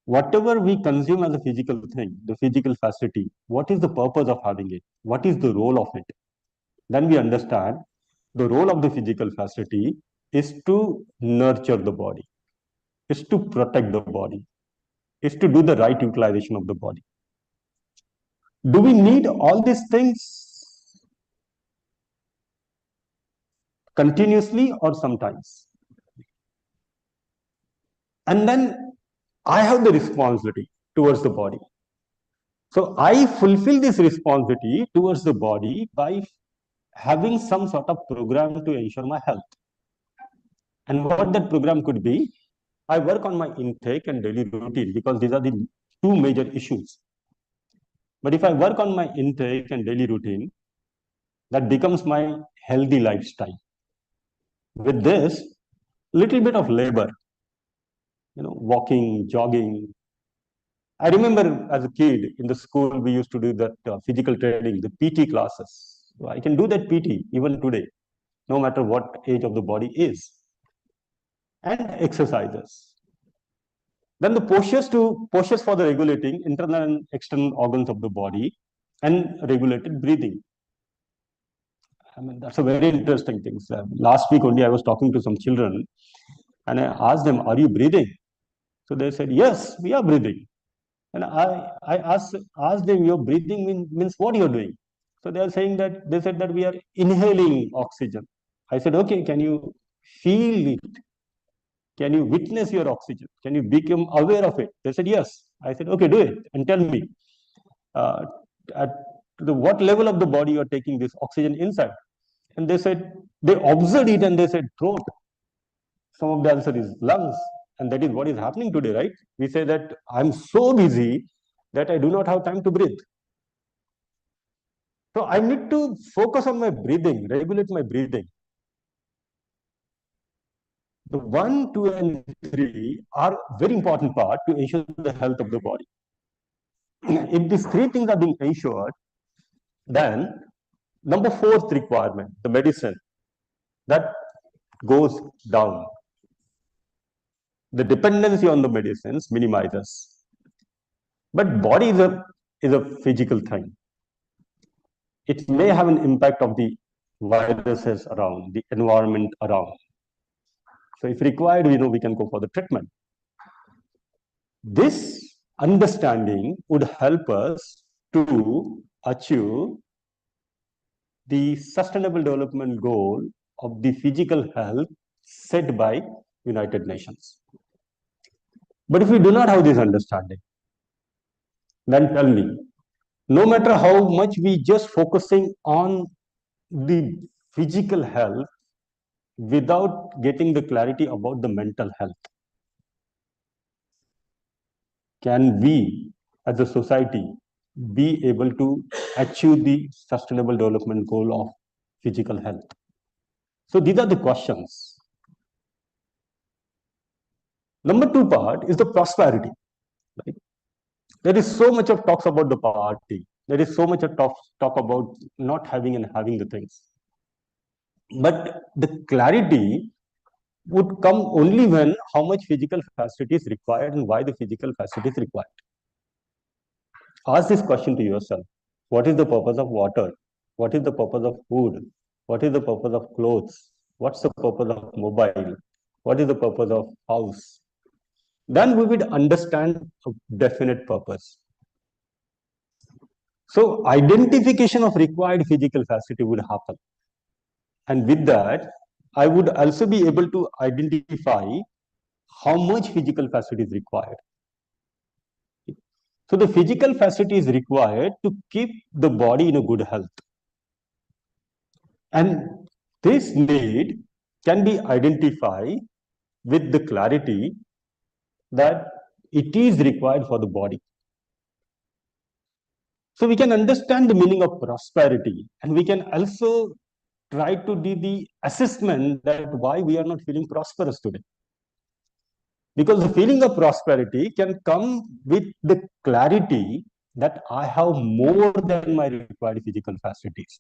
Whatever we consume as a physical thing, the physical facility, what is the purpose of having it? What is the role of it? Then we understand the role of the physical facility is to nurture the body, is to protect the body, is to do the right utilization of the body. Do we need all these things continuously or sometimes? And then I have the responsibility towards the body. So I fulfill this responsibility towards the body by having some sort of program to ensure my health. And what that program could be, I work on my intake and daily routine because these are the two major issues. But if I work on my intake and daily routine, that becomes my healthy lifestyle. With this, little bit of labor, walking, jogging. I remember as a kid in the school, we used to do that physical training, the PT classes. So I can do that PT even today, no matter what age of the body is. And exercises. Then the postures for the regulating internal and external organs of the body and regulated breathing. I mean, that's a very interesting thing. Last week only I was talking to some children and I asked them, "Are you breathing?" So they said, "Yes, we are breathing." And I asked them, "Your breathing means what you're doing?" So they said that we are inhaling oxygen. I said, "Okay, can you feel it? Can you witness your oxygen? Can you become aware of it?" They said, "Yes." I said, "Okay, do it and tell me uh, at what level of the body you're taking this oxygen inside." And they observed it and they said, "Throat." Some of the answer is lungs. And that is what is happening today, right? We say that I'm so busy that I do not have time to breathe. So I need to focus on my breathing, regulate my breathing. The 1, 2, and 3 are very important part to ensure the health of the body. If these three things are being ensured, then number fourth requirement, the medicine, that goes down. The dependency on the medicines minimizes. But body is a physical thing. It may have an impact of the viruses around, the environment around. So if required, we can go for the treatment. This understanding would help us to achieve the sustainable development goal of the physical health set by United Nations. But if we do not have this understanding, then tell me, no matter how much we just focusing on the physical health without getting the clarity about the mental health, can we as a society be able to achieve the sustainable development goal of physical health? So these are the questions. Number two part is the prosperity. Right? There is so much of talks about the poverty. There is so much of talk about not having and having the things. But the clarity would come only when how much physical facility is required and why the physical facility is required. Ask this question to yourself. What is the purpose of water? What is the purpose of food? What is the purpose of clothes? What's the purpose of mobile? What is the purpose of house? Then we would understand a definite purpose. So identification of required physical facility would happen. And with that, I would also be able to identify how much physical facility is required. So the physical facility is required to keep the body in a good health. And this need can be identified with the clarity that it is required for the body. So we can understand the meaning of prosperity, and we can also try to do the assessment that why we are not feeling prosperous today. Because the feeling of prosperity can come with the clarity that I have more than my required physical facilities.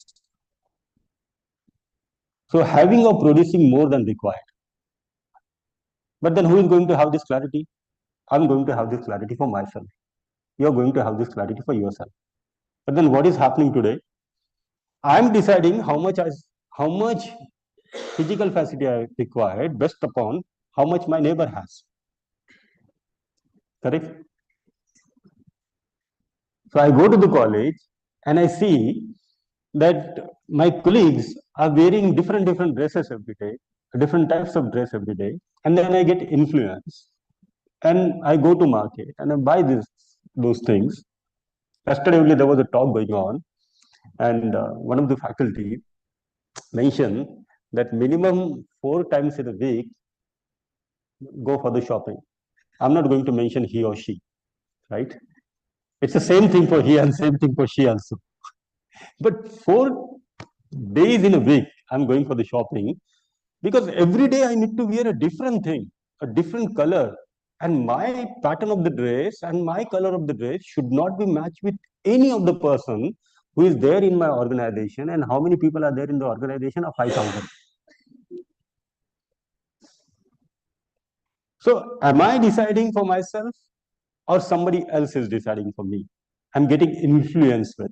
So having or producing more than required. But then who is going to have this clarity? I'm going to have this clarity for myself. You're going to have this clarity for yourself. But then what is happening today? I'm deciding how much physical facility I required based upon how much my neighbor has. Correct? So I go to the college and I see that my colleagues are wearing different dresses every day, different types of dress every day, and then I get influenced, and I go to market and I buy those things. Yesterday only there was a talk going on, and one of the faculty mentioned that minimum 4 times in a week go for the shopping. I'm not going to mention he or she, right? It's the same thing for he and same thing for she also. But 4 days in a week, I'm going for the shopping because every day I need to wear a different thing, a different color. And my pattern of the dress and my color of the dress should not be matched with any of the person who is there in my organization. And how many people are there in the organization of 5,000. So am I deciding for myself or somebody else is deciding for me? I'm getting influenced with.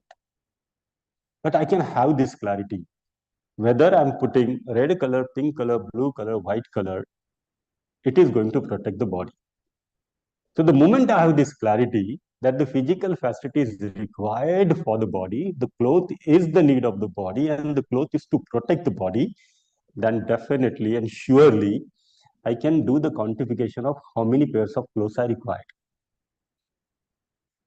But I can have this clarity. Whether I'm putting red color, pink color, blue color, white color, it is going to protect the body. So the moment I have this clarity that the physical facility is required for the body, the cloth is the need of the body, and the cloth is to protect the body, then definitely and surely I can do the quantification of how many pairs of clothes are required.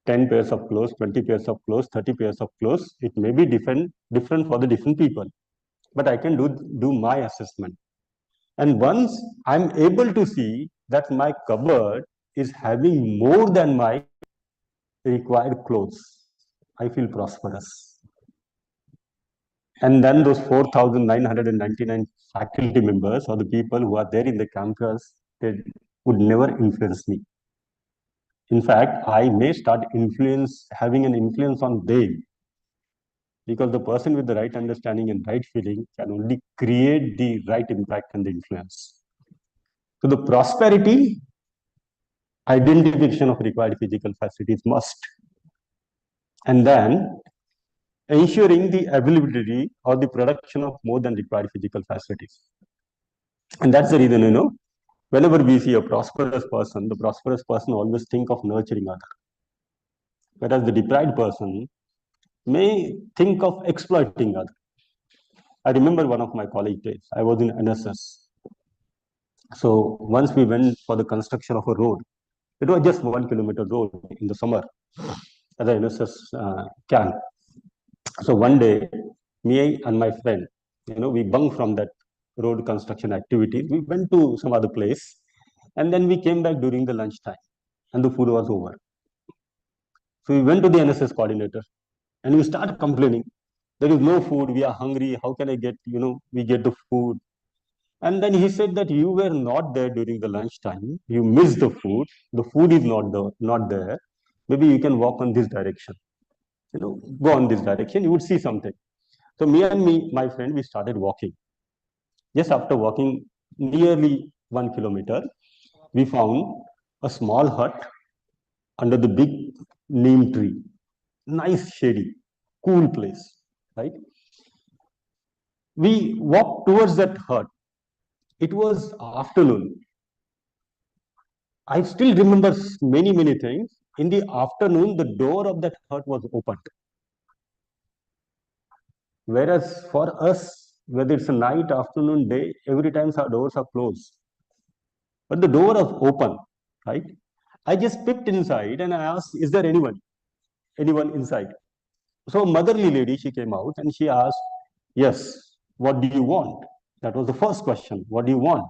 10 pairs of clothes, 20 pairs of clothes, 30 pairs of clothes. It may be different for the different people, but I can do my assessment. And once I'm able to see that my cupboard is having more than my required clothes, I feel prosperous. And then those 4,999 faculty members or the people who are there in the campus, they would never influence me. In fact, I may start having an influence on them, because the person with the right understanding and right feeling can only create the right impact and the influence. So the prosperity, identification of required physical facilities must. And then ensuring the availability or the production of more than required physical facilities. And that's the reason, whenever we see a prosperous person, the prosperous person always think of nurturing others. Whereas the deprived person may think of exploiting others. I remember one of my college days, I was in NSS. So once we went for the construction of a road, it was just 1 kilometer road in the summer at the NSS camp. So one day, me and my friend, we bunked from that road construction activity. We went to some other place, and then we came back during the lunchtime, and the food was over. So we went to the NSS coordinator, and we started complaining. There is no food. We are hungry. How can I get, we get the food? And then he said that you were not there during the lunchtime. You missed the food. The food is not there. Maybe you can walk on this direction. Go on this direction. You would see something. So my friend, we started walking. Just after walking nearly 1 kilometer, we found a small hut under the big neem tree. Nice, shady, cool place, right? We walked towards that hut. It was afternoon. I still remember many things. In the afternoon, the door of that hut was opened. Whereas for us, whether it's a night, afternoon, day, every time our doors are closed. But the door was open, right? I just peeped inside and I asked, is there anyone inside? So a motherly lady, she came out and she asked, yes, what do you want? That was the first question. What do you want?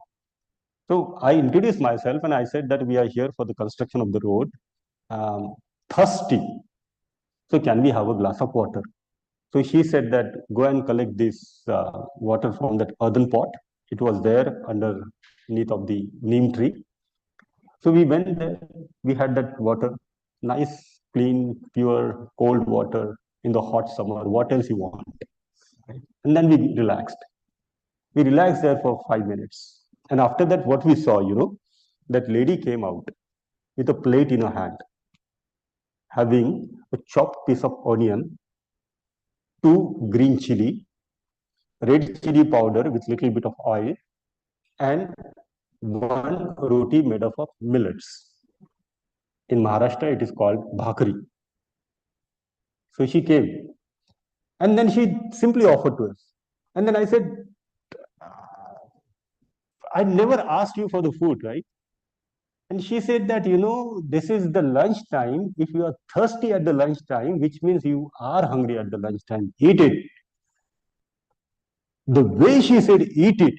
So I introduced myself and I said that we are here for the construction of the road. Thirsty. So can we have a glass of water? So she said that go and collect this water from that earthen pot. It was there underneath of the neem tree. So we went there. We had that water, nice, clean, pure, cold water in the hot summer. What else you want? And then we relaxed. We relaxed there for 5 minutes. And after that, what we saw, that lady came out with a plate in her hand, having a chopped piece of onion, 2 green chili, red chili powder with little bit of oil, and 1 roti made up of millets. In Maharashtra, it is called bhakri. So she came, and then she simply offered to us. And then I said, I never asked you for the food, right? And she said that, this is the lunch time. If you are thirsty at the lunch time, which means you are hungry at the lunch time, eat it. The way she said, eat it,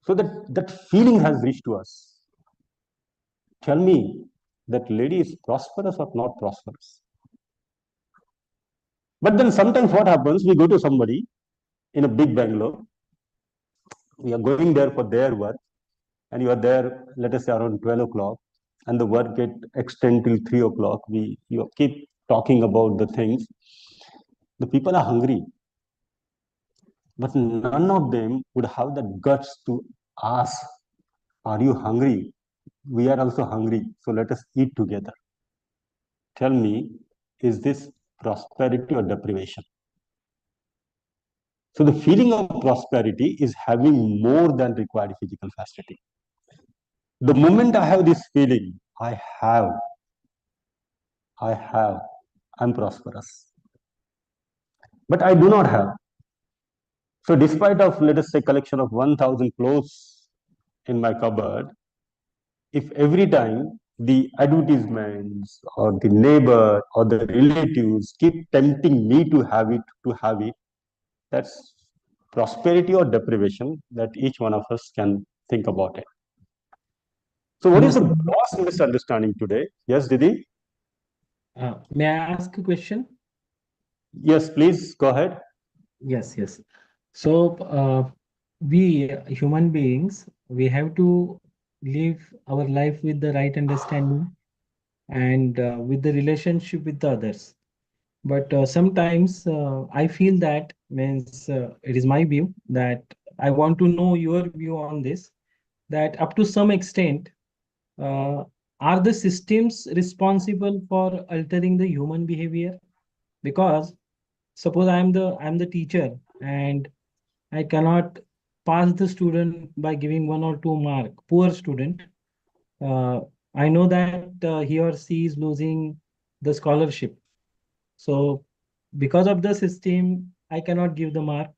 so that feeling has reached to us. Tell me, that lady is prosperous or not prosperous? But then sometimes what happens, we go to somebody in a big Bangalore, we are going there for their work, and you are there, let us say around 12 o'clock, and the work get extend till 3 o'clock. You keep talking about the things. The people are hungry, but none of them would have the guts to ask, are you hungry? We are also hungry, so let us eat together. Tell me, is this prosperity or deprivation? So the feeling of prosperity is having more than required physical facility. The moment I have this feeling, I'm prosperous. But I do not have. So despite of, let us say, collection of 1,000 clothes in my cupboard, if every time the advertisements or the neighbor or the relatives keep tempting me to have it, that's prosperity or deprivation that each one of us can think about it. So what is the gross misunderstanding today? Yes, Didi? May I ask a question? Yes, please go ahead. Yes, yes. So, we human beings, we have to live our life with the right understanding and with the relationship with the others. But sometimes I feel that means it is my view that I want to know your view on this. That up to some extent, uh, are the systems responsible for altering the human behavior? Because suppose I'm the teacher and I cannot pass the student by giving 1 or 2 mark. Poor student. Uh, I know that he or she is losing the scholarship. So because of the system, I cannot give the mark,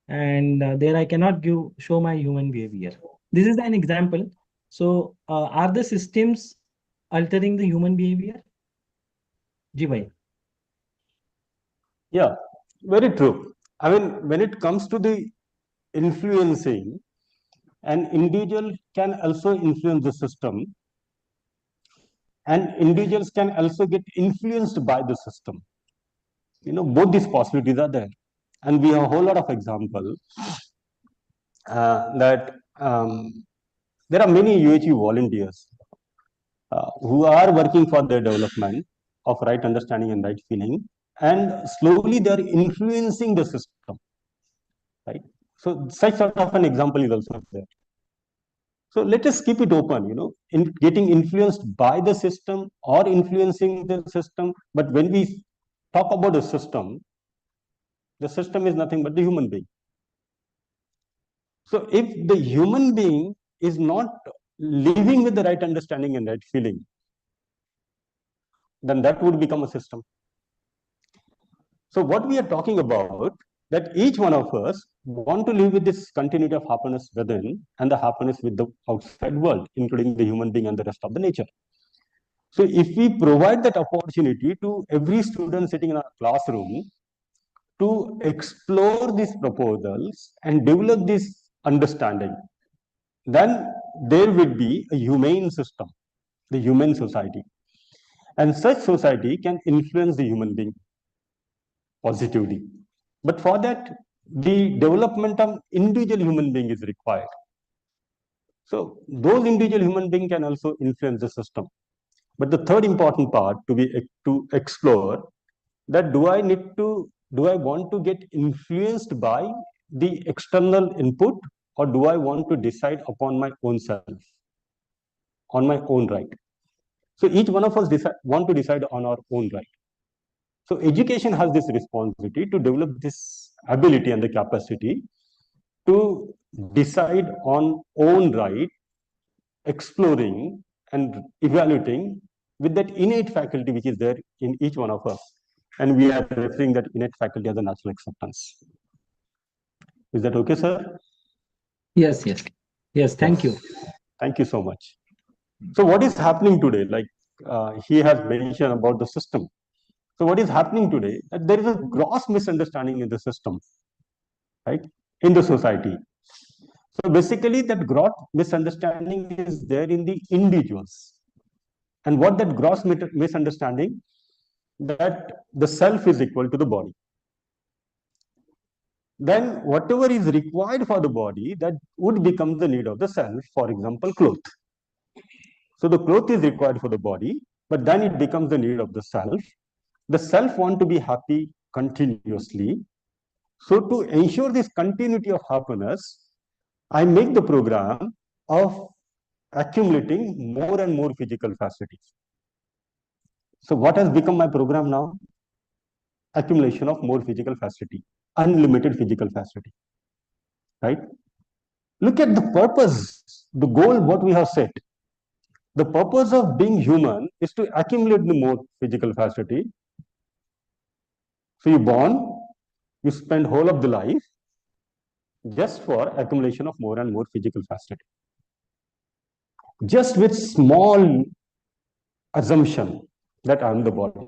and there I cannot show my human behavior. This is an example. So are the systems altering the human behavior? Ji bhai. Yeah, very true. I mean, when it comes to the influencing, an individual can also influence the system, and individuals can also get influenced by the system. Both these possibilities are there, and we have a whole lot of examples that there are many UHE volunteers who are working for the development of right understanding and right feeling, and slowly they are influencing the system, right? So such sort of an example is also there. So let us keep it open, in getting influenced by the system or influencing the system. But when we talk about a system, the system is nothing but the human being. So if the human being is not living with the right understanding and right feeling, then that would become a system. So what we are talking about, that each one of us want to live with this continuity of happiness within and the happiness with the outside world, including the human being and the rest of the nature. So if we provide that opportunity to every student sitting in our classroom to explore these proposals and develop this understanding, then there will be a humane system, the human society. And such society can influence the human being positively. But for that, the development of individual human being is required. So those individual human being can also influence the system. But the third important part to explore, that do I want to get influenced by the external input, or do I want to decide upon my own self, on my own right? So each one of us want to decide on our own right. So education has this responsibility to develop this ability and the capacity to decide on own right, exploring and evaluating with that innate faculty which is there in each one of us. And we are referring that innate faculty as a natural acceptance. Is that okay, sir? Yes, yes. Yes, thank you. Thank you so much. So what is happening today? Like he has mentioned about the system. So what is happening today? That there is a gross misunderstanding in the system, right? In the society. So basically, that gross misunderstanding is there in the individuals. And what that gross misunderstanding? That the self is equal to the body. Then whatever is required for the body, that would become the need of the self. For example, cloth. So the cloth is required for the body, but then it becomes the need of the self. The self want to be happy continuously. So to ensure this continuity of happiness, I make the program of accumulating more and more physical facilities. So what has become my program now? Accumulation of more physical facility, unlimited physical facility, right? Look at the purpose, the goal, what we have set. The purpose of being human is to accumulate the more physical facility. So you born, you spend whole of the life just for accumulation of more and more physical facility. Just with small assumption that I am the body.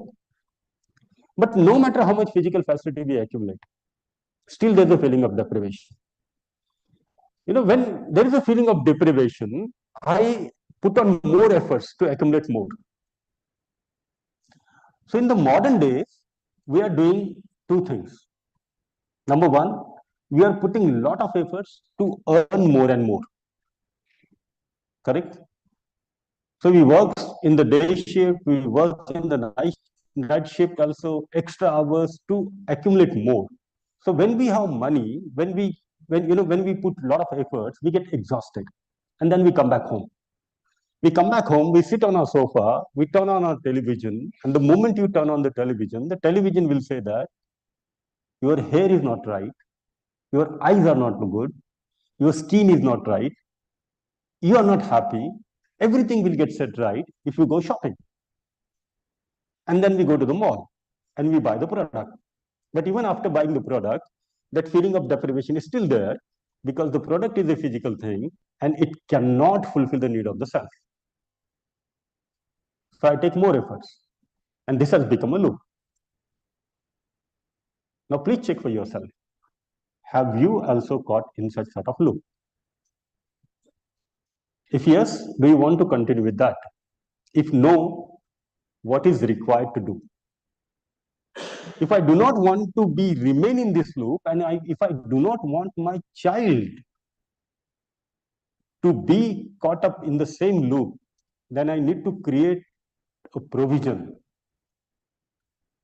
But no matter how much physical facility we accumulate, still there's a feeling of deprivation. When there is a feeling of deprivation, I put on more efforts to accumulate more. So in the modern days, we are doing two things. Number one, we are putting a lot of efforts to earn more and more. Correct? So we work in the day shift, we work in the night shift also, extra hours to accumulate more. So when we have money, when we put a lot of efforts, we get exhausted, and then we come back home. We come back home, we sit on our sofa, we turn on our television, and the moment you turn on the television will say that your hair is not right, your eyes are not good, your skin is not right, you are not happy. Everything will get set right if you go shopping. And then we go to the mall and we buy the product. But even after buying the product, that feeling of deprivation is still there because the product is a physical thing and it cannot fulfill the need of the self. So I take more efforts. And this has become a loop. Now please check for yourself. Have you also caught in such sort of loop? If yes, do you want to continue with that? If no, what is required to do? If I do not want to remain in this loop, and if I do not want my child to be caught up in the same loop, then I need to create a provision.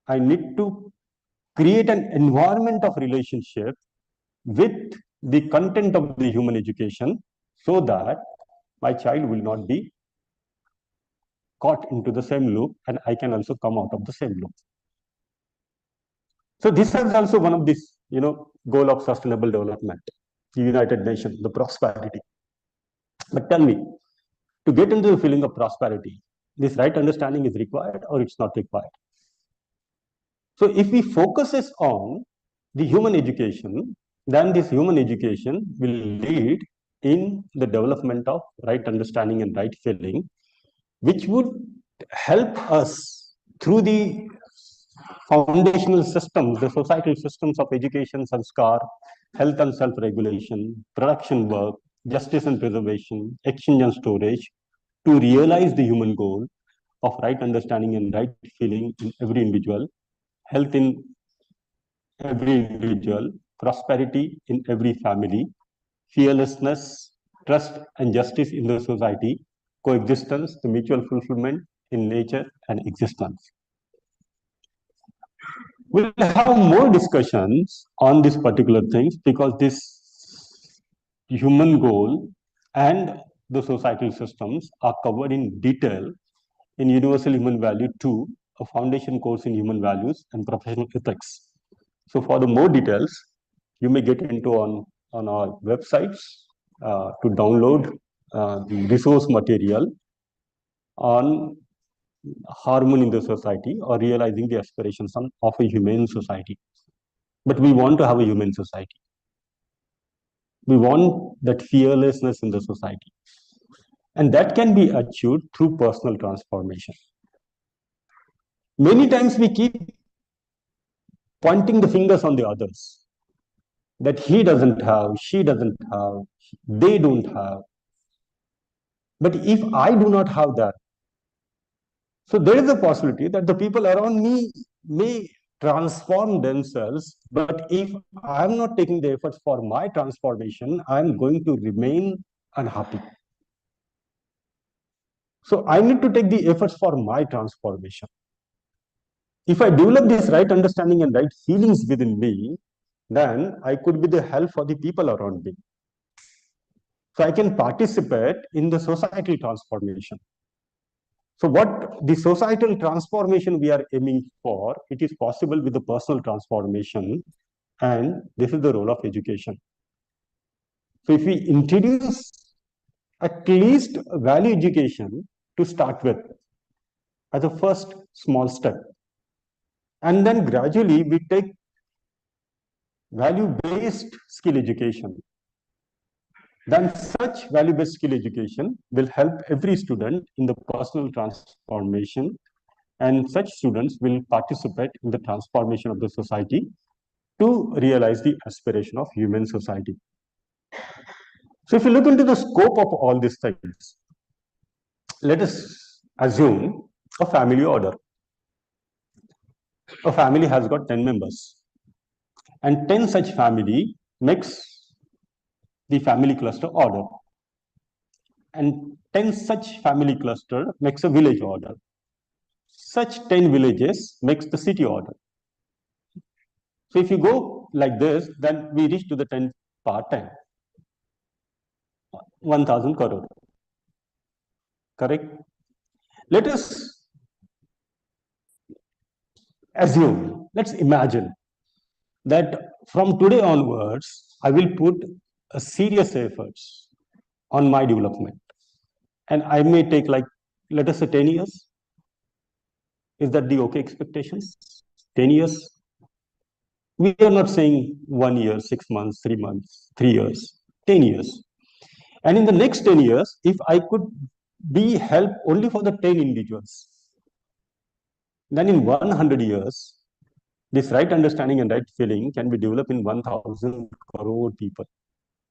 I need to create an environment of relationship with the content of the human education so that my child will not be caught into the same loop and I can also come out of the same loop. So this is also one of these, goal of sustainable development, the United Nations, the prosperity. But tell me, to get into the feeling of prosperity, this right understanding is required or it's not required? So if we focuses on the human education, then this human education will lead in the development of right understanding and right feeling, which would help us through the foundational systems, the societal systems of education, sanskar, health and self-regulation, production work, justice and preservation, exchange and storage, to realize the human goal of right understanding and right feeling in every individual, health in every individual, prosperity in every family, fearlessness, trust and justice in the society, coexistence, the mutual fulfillment in nature and existence. We'll have more discussions on these particular things because this human goal and the societal systems are covered in detail in Universal Human Value 2, a foundation course in human values and professional ethics. So for the more details, you may get into on our websites to download the resource material on harmony in the society or realizing the aspirations of a humane society. But we want to have a humane society. We want that fearlessness in the society. And that can be achieved through personal transformation. Many times we keep pointing the fingers on the others, that he doesn't have, she doesn't have, they don't have. But if I do not have that, so there is a possibility that the people around me may transform themselves, but if I'm not taking the efforts for my transformation, I'm going to remain unhappy. So I need to take the efforts for my transformation. If I develop this right understanding and right feelings within me, then I could be the help for the people around me. So I can participate in the societal transformation. So what the societal transformation we are aiming for, it is possible with the personal transformation, and this is the role of education. So if we introduce at least value education to start with as a first small step, and then gradually we take value-based skill education, then such value-based skill education will help every student in the personal transformation, and such students will participate in the transformation of the society to realize the aspiration of human society. So if you look into the scope of all these things, let us assume a family order. A family has got 10 members. And 10 such family makes the family cluster order. And 10 such family cluster makes a village order. Such 10 villages makes the city order. So if you go like this, then we reach to the 10 power 10. 1000 crore. Correct? Let us assume, let's imagine that from today onwards, I will put a serious efforts on my development. And I may take like, let us say 10 years. Is that the okay expectations? 10 years? We are not saying 1 year, 6 months, 3 months, 3 years, 10 years. And in the next 10 years, if I could be help only for the 10 individuals, then in 100 years, this right understanding and right feeling can be developed in 1000 crore people.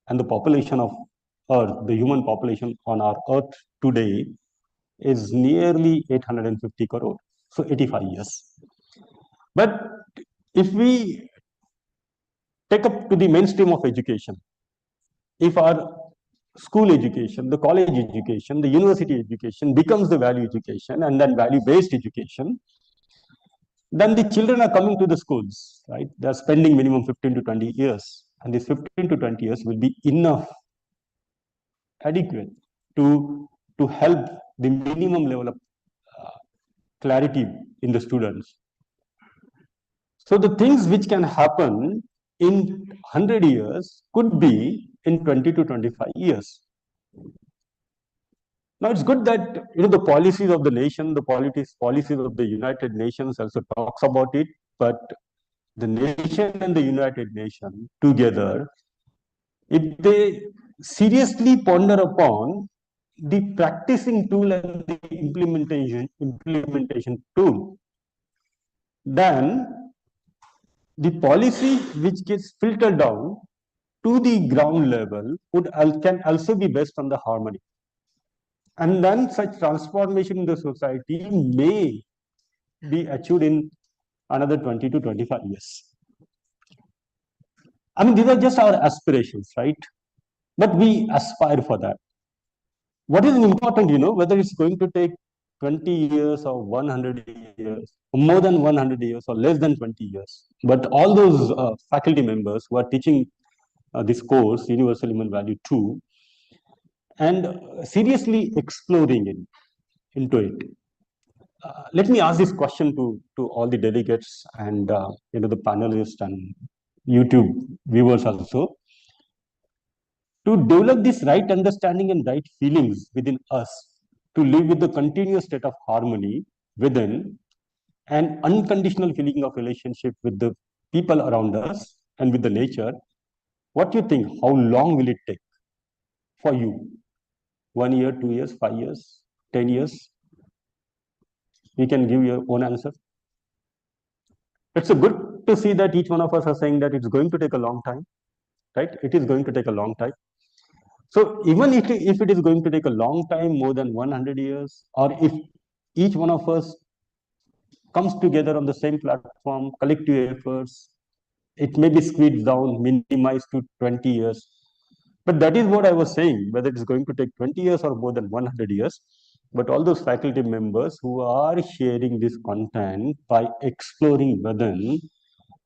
And the population of Earth, the human population on our Earth today is nearly 850 crore. So 85 years. But if we take up to the mainstream of education, if our school education, the college education, the university education becomes the value education and then value-based education, then the children are coming to the schools, right? They're spending minimum 15 to 20 years. And these 15 to 20 years will be enough, adequate to help the minimum level of clarity in the students. So the things which can happen in 100 years could be in 20 to 25 years. Now it's good that the policies of the nation, the policies of the United Nations also talks about it, but the nation and the United Nations together, if they seriously ponder upon the practicing tool and the implementation tool, then the policy which gets filtered down to the ground level can also be based on the harmony. And then such transformation in the society may be achieved in another 20 to 25 years. I mean, these are just our aspirations, right? But we aspire for that. What is important, whether it's going to take 20 years or 100 years, or more than 100 years or less than 20 years. But all those faculty members who are teaching this course, Universal Human Value 2, and seriously exploring into it. Let me ask this question to all the delegates and the panelists and YouTube viewers also. To develop this right understanding and right feelings within us, to live with the continuous state of harmony within, an unconditional feeling of relationship with the people around us and with the nature, what do you think? How long will it take for you? 1 year, 2 years, 5 years, 10 years? You can give your own answer. It's a good to see that each one of us are saying that it's going to take a long time, right? It is going to take a long time. So even if it is going to take a long time, more than 100 years, or if each one of us comes together on the same platform, collective efforts, it may be squeezed down, minimized to 20 years. But that is what I was saying, whether it's going to take 20 years or more than 100 years. But all those faculty members who are sharing this content by exploring within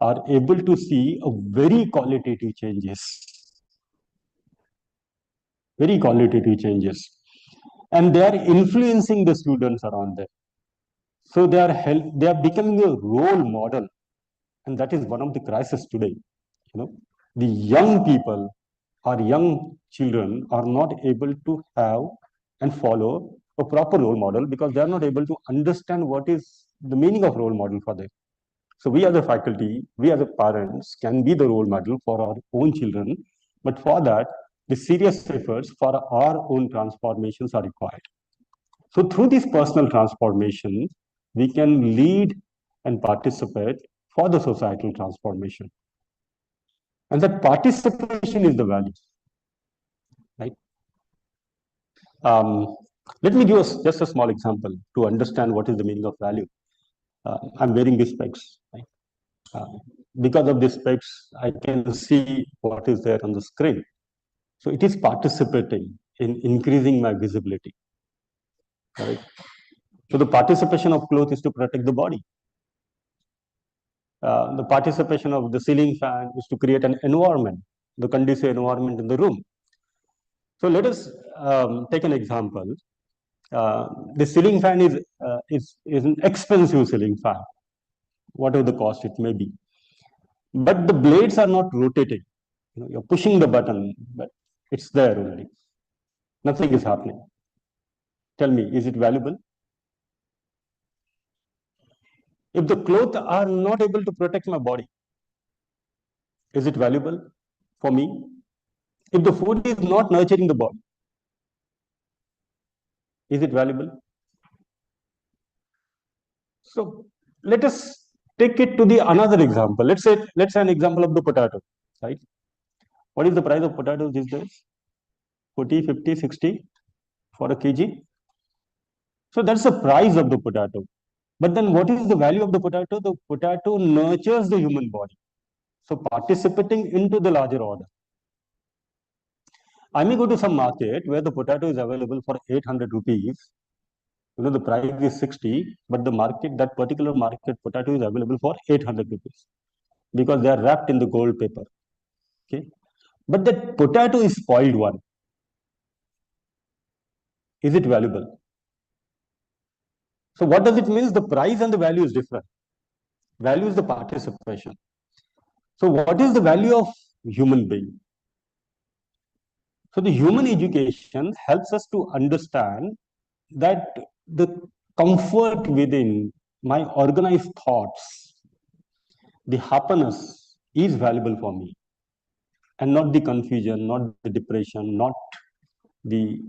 are able to see a very qualitative changes. Very qualitative changes. And they are influencing the students around them. So they are becoming a role model. And that is one of the crises today. The young people or young children are not able to have and follow a proper role model because they are not able to understand what is the meaning of role model for them. So we as a faculty, we as a parents can be the role model for our own children. But for that, the serious efforts for our own transformations are required. So through this personal transformation, we can lead and participate for the societal transformation. And that participation is the value, right? Let me give us just a small example to understand what is the meaning of value. I'm wearing these specs. Right? because of the specs, I can see what is there on the screen. So it is participating in increasing my visibility. Right? So the participation of cloth is to protect the body. The participation of the ceiling fan is to create an environment, the conducive environment in the room. So let us take an example. The ceiling fan is an expensive ceiling fan, whatever the cost it may be. But the blades are not rotating. You're pushing the button, but it's there only. Nothing is happening. Tell me, is it valuable? If the clothes are not able to protect my body, is it valuable for me? If the food is not nurturing the body, is it valuable? So let us take it to the another example. Let's say an example of the potato, right? What is the price of potatoes these days? 40, 50, 60 for a kg. So that's the price of the potato. But then what is the value of the potato? The potato nurtures the human body. So participating into the larger order. I may go to some market where the potato is available for 800 rupees. The price is 60, but that particular market potato is available for 800 rupees because they are wrapped in the gold paper. Okay. But that potato is spoiled one. Is it valuable? So what does it mean? The price and the value is different. Value is the participation. So what is the value of human being? So the human education helps us to understand that the comfort within my organized thoughts, the happiness is valuable for me, and not the confusion, not the depression, not the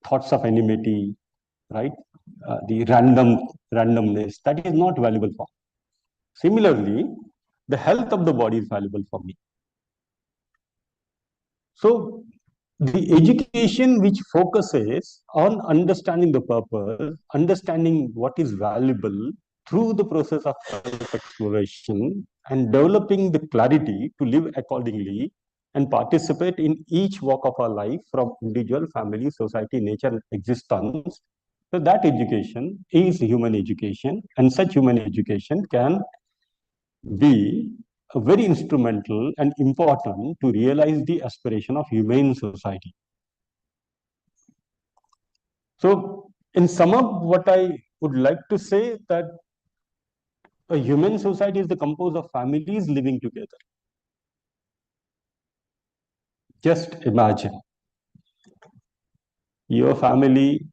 thoughts of enmity, right? The randomness, that is not valuable for me. Similarly, the health of the body is valuable for me. So the education which focuses on understanding the purpose, understanding what is valuable through the process of self-exploration and developing the clarity to live accordingly and participate in each walk of our life from individual, family, society, nature, and existence. So that education is human education, and such human education can be very instrumental and important to realize the aspiration of humane society. So, in sum up, what I would like to say that a human society is composed of families living together. Just imagine your family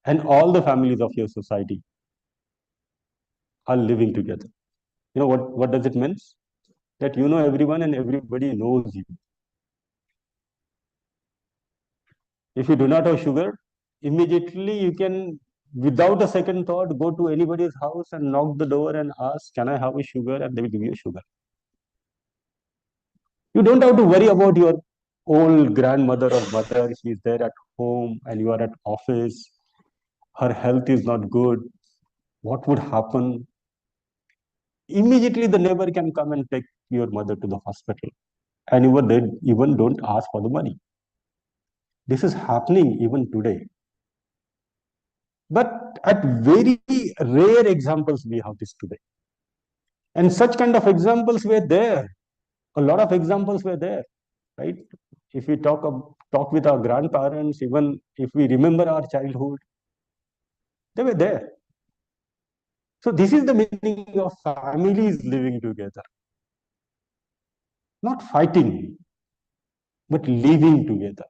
and all the families of your society are living together. What does it mean? That you know everyone and everybody knows you. If you do not have sugar, immediately you can, without a second thought, go to anybody's house and knock the door and ask, can I have a sugar? And they will give you sugar. You don't have to worry about your old grandmother or mother. She is there at home and you are at office. Her health is not good. What would happen? Immediately the neighbor can come and take your mother to the hospital. And they even don't ask for the money. This is happening even today. But at very rare examples, we have this today. And such kind of examples were there. A lot of examples were there, right? If we talk with our grandparents, even if we remember our childhood, they were there. So this is the meaning of families living together. Not fighting, but living together.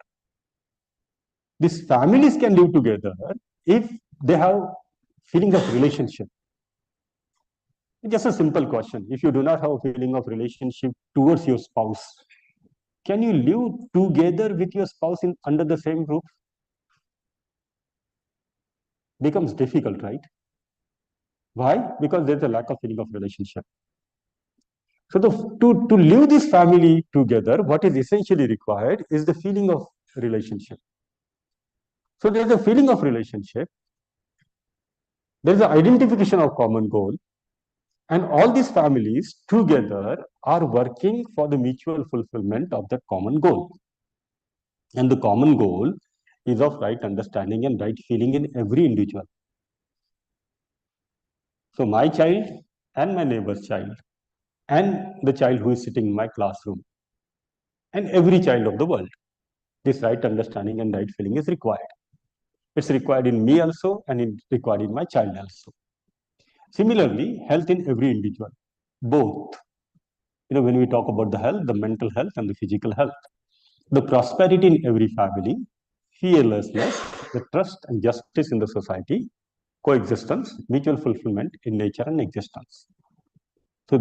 These families can live together if they have feeling of relationship. Just a simple question. If you do not have a feeling of relationship towards your spouse, can you live together with your spouse under the same roof? Becomes difficult, right? Why? Because there's a lack of feeling of relationship. So to live this family together, what is essentially required is the feeling of relationship. So there's a feeling of relationship. There's an identification of common goal. And all these families together are working for the mutual fulfillment of that common goal. And the common goal is of right understanding and right feeling in every individual. So my child and my neighbor's child and the child who is sitting in my classroom and every child of the world, this right understanding and right feeling is required. It's required in me also and it's required in my child also. Similarly, health in every individual, both. When we talk about the health, the mental health and the physical health, the prosperity in every family, fearlessness, the trust and justice in the society, coexistence, mutual fulfillment in nature and existence. So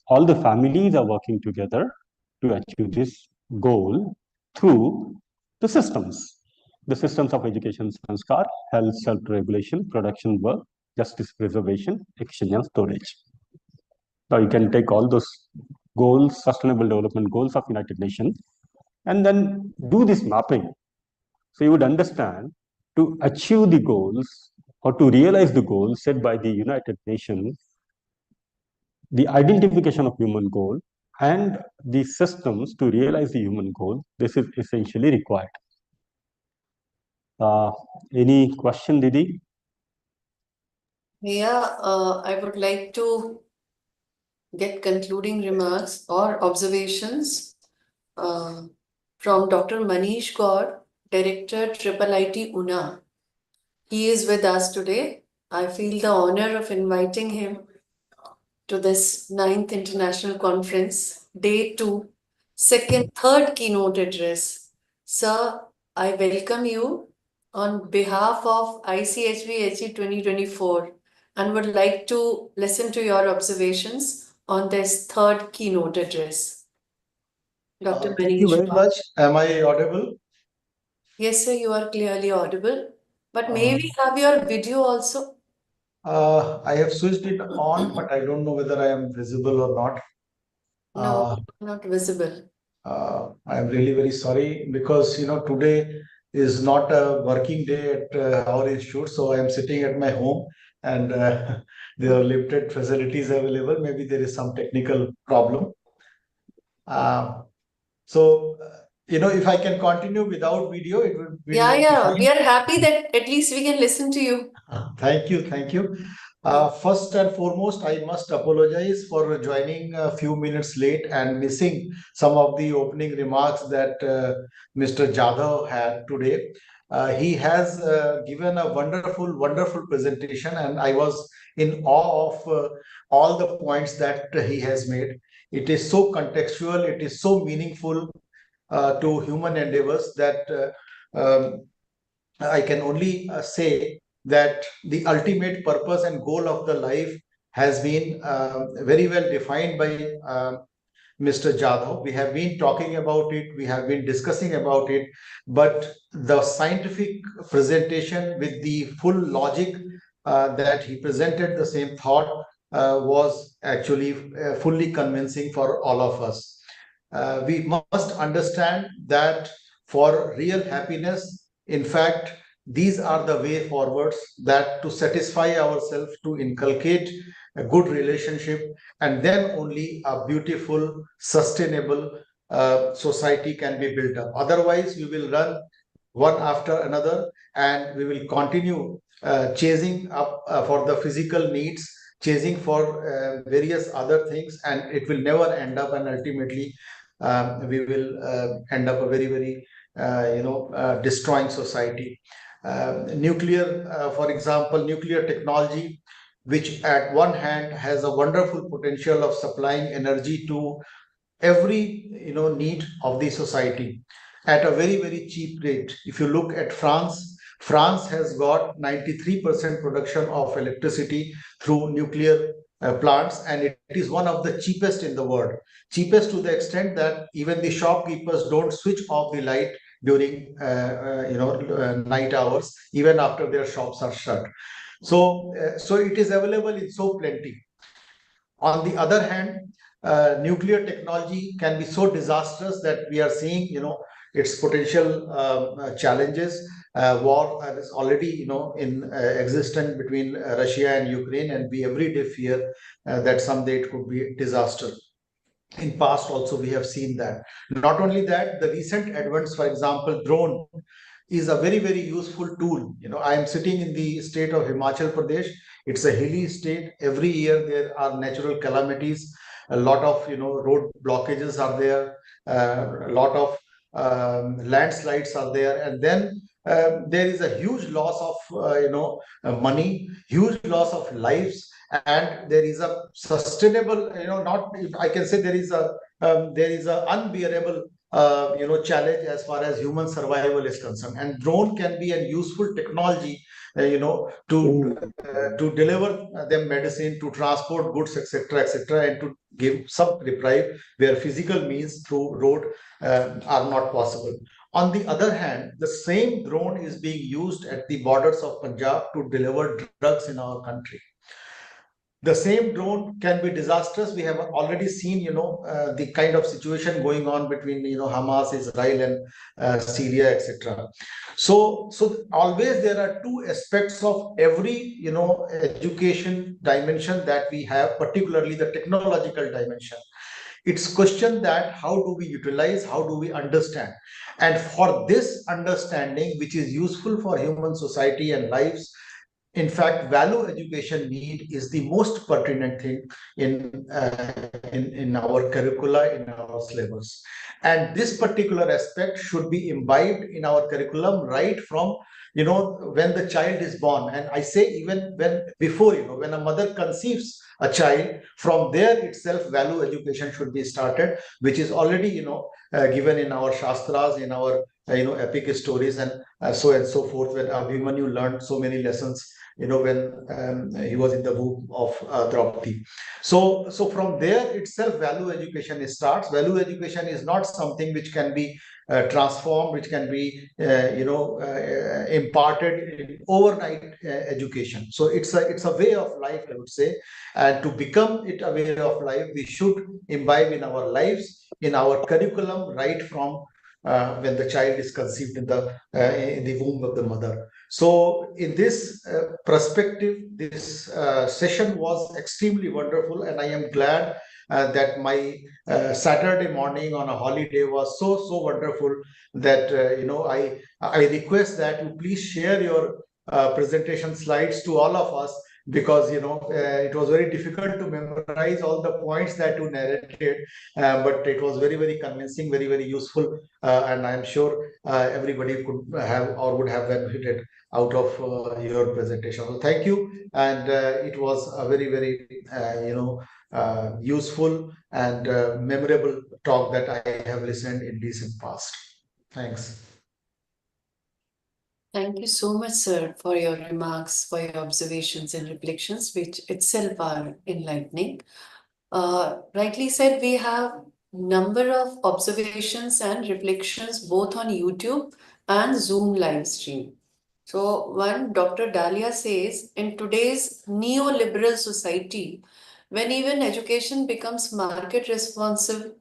all the families are working together to achieve this goal through the systems of education, sanskar, health, self-regulation, production work, justice preservation, exchange and storage. Now you can take all those goals, sustainable development goals of United Nations, and then do this mapping. So you would understand to achieve the goals or to realize the goals set by the United Nations, the identification of human goal and the systems to realize the human goal, this is essentially required. Any question, Didi? Yeah, I would like to get concluding remarks or observations from Dr. Manish Gaur, Director IIIT Una. He is with us today. I feel the honor of inviting him to this 9th International Conference, Day 2, third keynote address. Sir, I welcome you on behalf of ICHB 2024 and would like to listen to your observations on this third keynote address. Dr. Thank you Manish. very much. Am I audible? Yes, sir, you are clearly audible. But may we have your video also? I have switched it on, but I don't know whether I am visible or not. No, not visible. I am really very sorry because today is not a working day at our institute, so I am sitting at my home and there are limited facilities available. Maybe there is some technical problem. So if I can continue without video, it would be Yeah. fine. We are happy that at least we can listen to you. Thank you. First and foremost, I must apologize for joining a few minutes late and missing some of the opening remarks that Mr. Jadhav had today. He has given a wonderful presentation, and I was in awe of all the points that he has made. It is so contextual, it is so meaningful to human endeavors that I can only say that the ultimate purpose and goal of the life has been very well defined by Mr. Jadhav. We have been talking about it, we have been discussing about it, but the scientific presentation with the full logic that he presented the same thought was actually fully convincing for all of us. We must understand that for real happiness, in fact, these are the way forwards, that to satisfy ourselves, to inculcate a good relationship, and then only a beautiful, sustainable society can be built up. Otherwise, we will run one after another and we will continue chasing up for the physical needs, chasing for various other things, and it will never end up, and ultimately we will end up a very destroying society. Nuclear, for example, nuclear technology, which at one hand has a wonderful potential of supplying energy to every need of the society at a very cheap rate. If you look at France has got 93% production of electricity through nuclear plants, and it is one of the cheapest in the world. Cheapest to the extent that even the shopkeepers don't switch off the light during night hours, even after their shops are shut. So it is available in so plenty. On the other hand, nuclear technology can be so disastrous that we are seeing its potential challenges. war is already, in existence between Russia and Ukraine, and we every day fear that someday it could be a disaster. In past also we have seen that. Not only that, the recent advance, for example, drone is a very, very useful tool. I am sitting in the state of Himachal Pradesh. It's a hilly state. Every year there are natural calamities. A lot of, road blockages are there. A lot of landslides are there. And then there is a huge loss of, money, huge loss of lives. And there is a sustainable, not, I can say there is a unbearable challenge as far as human survival is concerned. And drone can be a useful technology, to deliver them medicine, to transport goods, etc., and to give some reprieve where physical means through road are not possible. On the other hand, the same drone is being used at the borders of Punjab to deliver drugs in our country. The same drone can be disastrous. We have already seen, the kind of situation going on between, Hamas, Israel, and Syria, etc. So always there are two aspects of every, education dimension that we have, particularly the technological dimension. It's question that how do we utilize, how do we understand? And for this understanding, which is useful for human society and lives, in fact, value education need is the most pertinent thing in our curricula, in our syllabus. And this particular aspect should be imbibed in our curriculum right from, when the child is born. And I say even when before, when a mother conceives a child, from there itself value education should be started, which is already, given in our shastras, in our epic stories, and so forth, when Abhimanyu learned so many lessons, when he was in the womb of Draupadi. So from there itself, value education starts. Value education is not something which can be transformed, which can be, imparted in overnight education. So it's a way of life, I would say. And to become it a way of life, we should imbibe in our lives, in our curriculum, right from when the child is conceived in the womb of the mother. So in this perspective, this session was extremely wonderful, and I am glad that my Saturday morning on a holiday was so wonderful that I request that you please share your presentation slides to all of us, because it was very difficult to memorize all the points that you narrated, but it was very, very convincing, very, very useful, and I'm sure everybody could have or would have benefited out of your presentation. So thank you, and it was a very, very useful and memorable talk that I have listened in recent past. Thanks. Thank you so much, sir, for your remarks, for your observations and reflections, which itself are enlightening. Rightly said, we have number of observations and reflections both on YouTube and Zoom live stream. So one, Dr. Dahlia says, in today's neoliberal society, when even education becomes market responsive,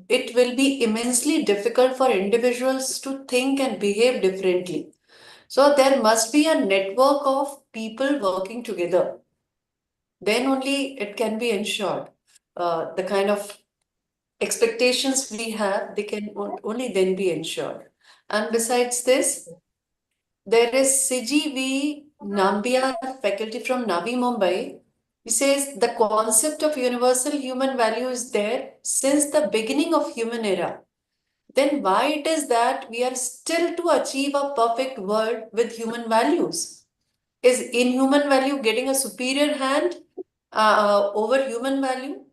it will be immensely difficult for individuals to think and behave differently. So there must be a network of people working together. Then only it can be ensured. The kind of expectations we have, they can only then be ensured. And besides this, there is Siji V. Nambiar, faculty from Navi Mumbai. He says the concept of universal human value is there since the beginning of human era. Then why it is that we are still to achieve a perfect world with human values? Is inhuman value getting a superior hand over human value?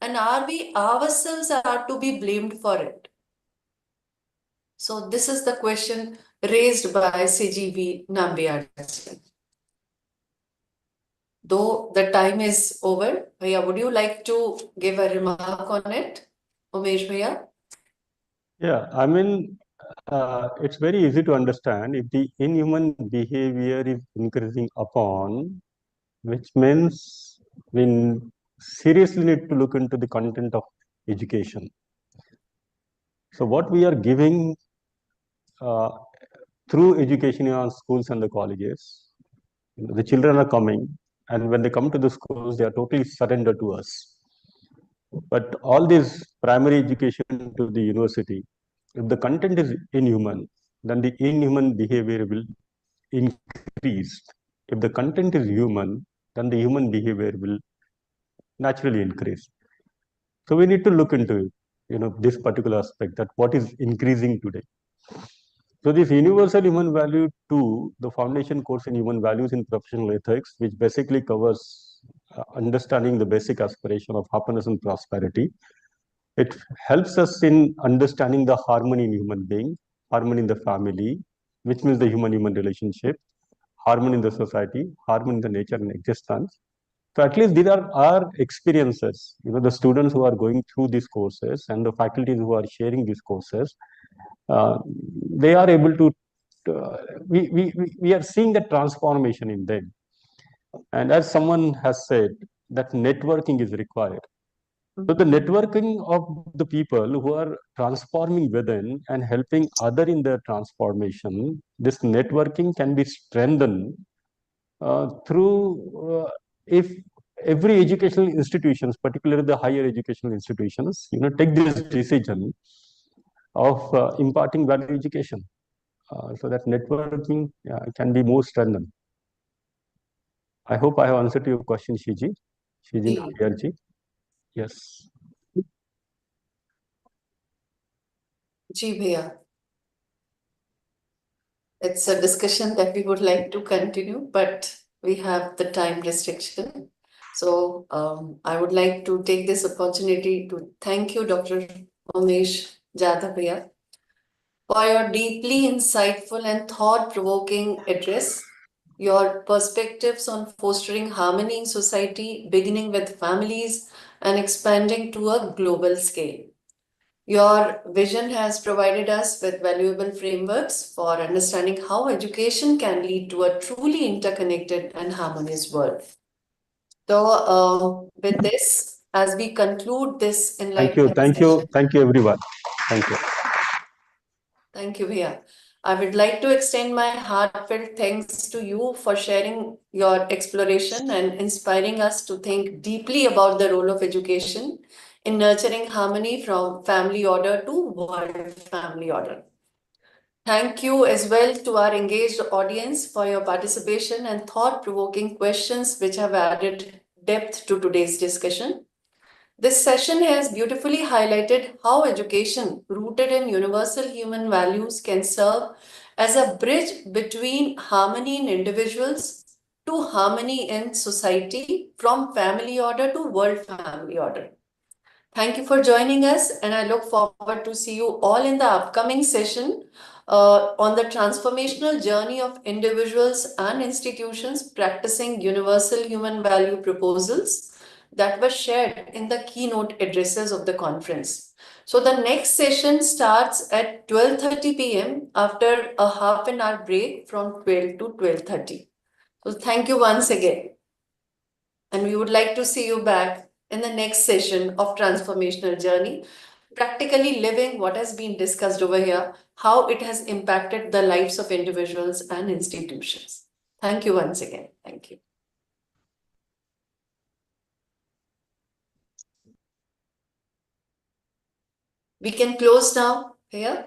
And are we ourselves are to be blamed for it? So this is the question raised by CGV Nambiar. Though the time is over, Bhaiya, would you like to give a remark on it? Umesh Bhaiya? Yeah, I mean, it's very easy to understand if the inhuman behavior is increasing upon, which means we seriously need to look into the content of education. So what we are giving through education in our schools and the colleges, the children are coming, and when they come to the schools, they are totally surrendered to us. But all this primary education to the university, if the content is inhuman, then the inhuman behavior will increase. If the content is human, then the human behavior will naturally increase. So we need to look into this particular aspect, that what is increasing today. So this universal human value 2, the foundation course in human values in professional ethics, which basically covers understanding the basic aspiration of happiness and prosperity. It helps us in understanding the harmony in human being, harmony in the family, which means the human-human relationship, harmony in the society, harmony in the nature and existence. So at least these are our experiences. The students who are going through these courses and the faculties who are sharing these courses, they are able to, we are seeing the transformation in them. And as someone has said, that networking is required. So the networking of the people who are transforming within and helping other in their transformation, this networking can be strengthened through if every educational institutions, particularly the higher educational institutions, take this decision of imparting value education, so that networking can be more strengthened. I hope I have answered to your question, Shiji Naviyarji. Yes. Ji Bhaiya. It's a discussion that we would like to continue, but we have the time restriction. So I would like to take this opportunity to thank you, Dr. Umesh Jadhav Bhaiya, for your deeply insightful and thought-provoking address. Your perspectives on fostering harmony in society, beginning with families and expanding to a global scale. Your vision has provided us with valuable frameworks for understanding how education can lead to a truly interconnected and harmonious world. So, with this, as we conclude this enlightening session, Thank you, everyone. Thank you. Thank you, Bhaiya. I would like to extend my heartfelt thanks to you for sharing your exploration and inspiring us to think deeply about the role of education in nurturing harmony from family order to world family order. Thank you as well to our engaged audience for your participation and thought-provoking questions which have added depth to today's discussion. This session has beautifully highlighted how education rooted in universal human values can serve as a bridge between harmony in individuals to harmony in society, from family order to world family order. Thank you for joining us, and I look forward to see you all in the upcoming session on the transformational journey of individuals and institutions practicing universal human value proposals that were shared in the keynote addresses of the conference. So the next session starts at 12:30 p.m. after a half an hour break from 12 to 12:30. So thank you once again. And we would like to see you back in the next session of Transformational Journey, practically living what has been discussed over here, how it has impacted the lives of individuals and institutions. Thank you once again. Thank you. We can close now here.